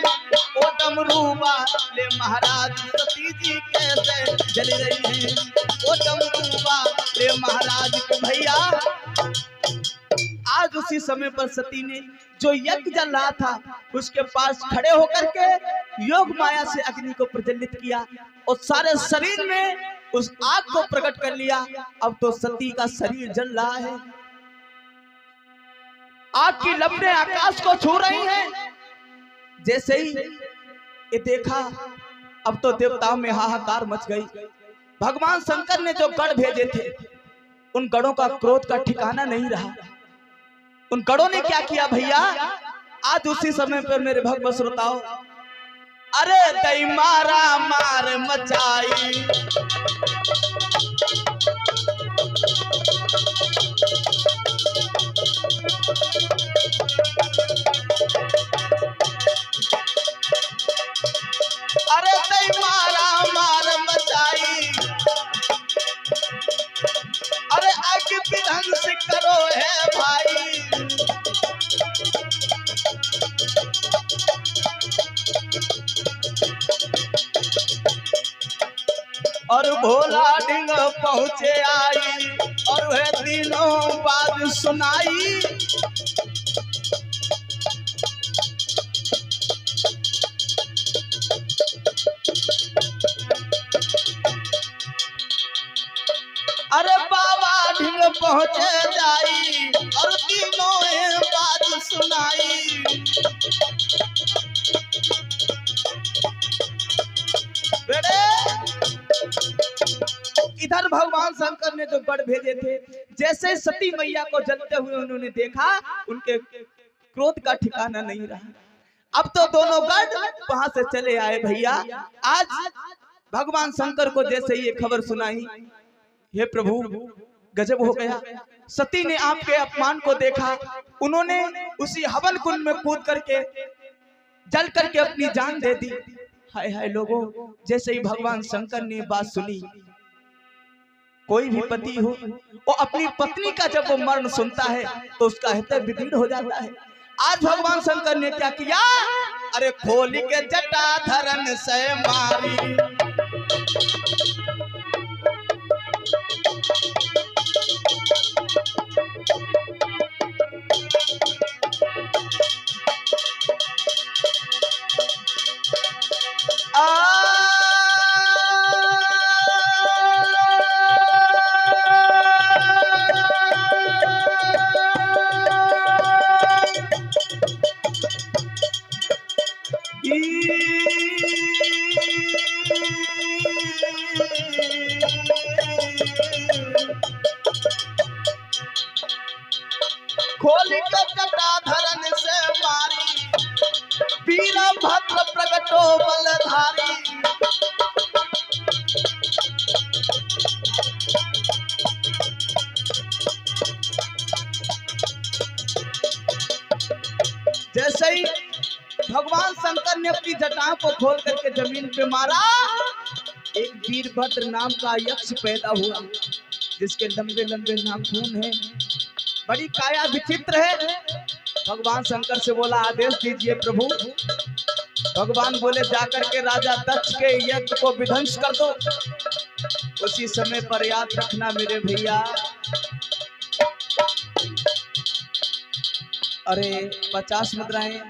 ओ डमरू वाले महाराज सती जी कैसे जल रही हैं। ओ डमरू वाले महाराज को भैया आज उसी समय पर सती ने जो यज्ञ जल रहा था उसके पास खड़े होकर के योग माया से अग्नि को प्रज्वलित किया और सारे शरीर में उस आग को प्रकट कर लिया। अब तो सती का शरीर जल रहा है, आग की लपटें आकाश को छू रही हैं। जैसे ही ये देखा अब तो देवताओं में हाहाकार मच गई। भगवान शंकर ने जो गढ़ भेजे थे उन गढ़ों का क्रोध का ठिकाना नहीं रहा। उन गढ़ों ने क्या किया भैया, आज उसी समय पर मेरे भगवत श्रोताओं, अरे दई मारा मार मचाई। अरे दई मारा मार मचाई। अरे आगे विध्वंस करो है भाई। और भोला ढिंग पहुंचे आई और वह तीनों बात सुनाई। अरे बाबा ढिंग पहुंचे जाई और तीनों बात सुनाई। बेटे इधर भगवान शंकर ने जो गढ़ भेजे थे, जैसे सती मैया को जलते हुए उन्होंने देखा उनके क्रोध का ठिकाना नहीं रहा। अब तो दोनों गढ़ वहां से चले आए भैया। आज भगवान शंकर को जैसे ये खबर सुनाई, हे प्रभु गजब हो गया। सती ने आपके अपमान को देखा, उन्होंने उसी हवन कुंड में कूद करके जल करके अपनी जान दे दी। हाय हाय लोगों, जैसे ही भगवान शंकर ने बात सुनी, कोई भी पति हो वो अपनी पत्नी का जब वो मरण सुनता है तो उसका हृदय विदीर्ण हो जाता है। आज भगवान शंकर ने क्या किया, अरे खोल के जटा धरन से मारी। खोली के जटा धरन से मारी, वीरभद्र प्रगटो बलधारी। जैसे ही भगवान शंकर ने अपनी जटाओं को खोल करके जमीन पे मारा, एक वीरभद्र नाम का यक्ष पैदा हुआ जिसके लंबे लंबे नाखून हैं, बड़ी काया विचित्र है। भगवान शंकर से बोला आदेश दीजिए प्रभु। भगवान बोले जाकर के राजा दक्ष के यज्ञ को विध्वंस कर दो। उसी समय पर याद रखना मेरे भैया, अरे 50 मुद्राएं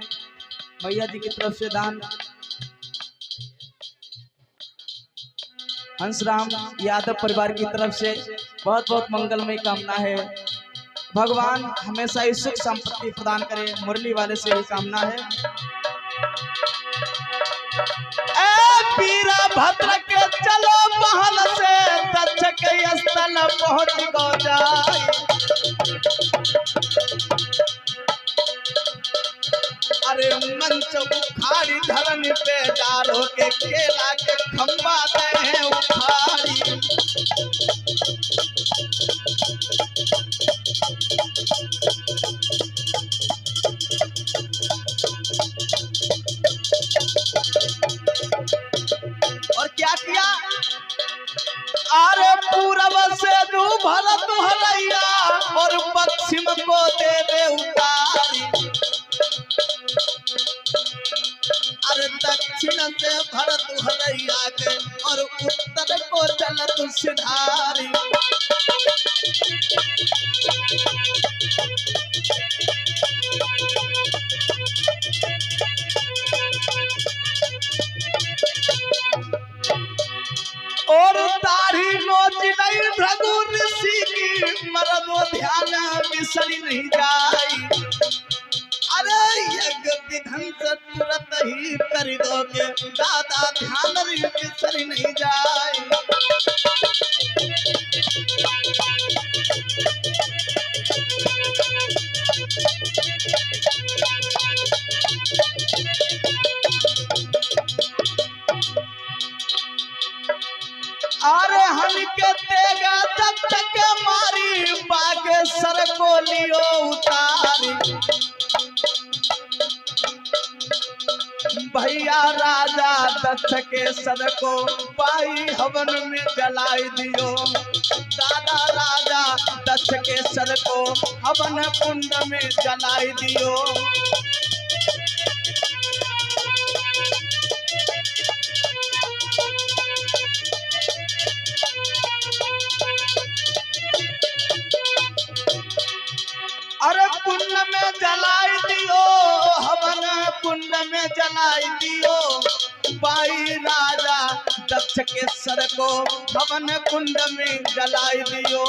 मैया जी की तरफ से दान। हंसराम यादव परिवार की तरफ से बहुत बहुत मंगलमय कामना है। भगवान हमेशा ही सुख संपत्ति प्रदान करे, मुरली वाले से ही कामना है। वीरभद्र के चलो महल से दक्ष के स्थल पहुंच गो जाए। अरे मंच उखाड़ी धरनी पे डालो के केला के खंबा दे हैं उखाड़ी। और क्या किया, अरे पूरब से दू भरत हलैया और पश्चिम को दे दे उतारी। अरे दक्षिण से भरत हलैया के और उत्तर को चलत सिधारी। और दाढ़ी नोच नहीं भृगु ऋषि की मरदो ध्यान बिसरी नहीं जाई। अरे यज्ञ विधन से तुरंत ही कर दोगे दादा ध्यान बिसरी नहीं जाई। अरे हन के तेगा दत्त के मारी बागे सर को लियो उतारी। भैया राजा दत्त के सर को पाई हवन में जलाई दियो। दादा राजा दत्त के सर को हवन कुंड में जलाई दियो। अरे कुंड में जलाई दियो, हवन कुंड में जलाई दियो। बाई राजा दक्ष के सर को हवन कुंड में जलाई दियो।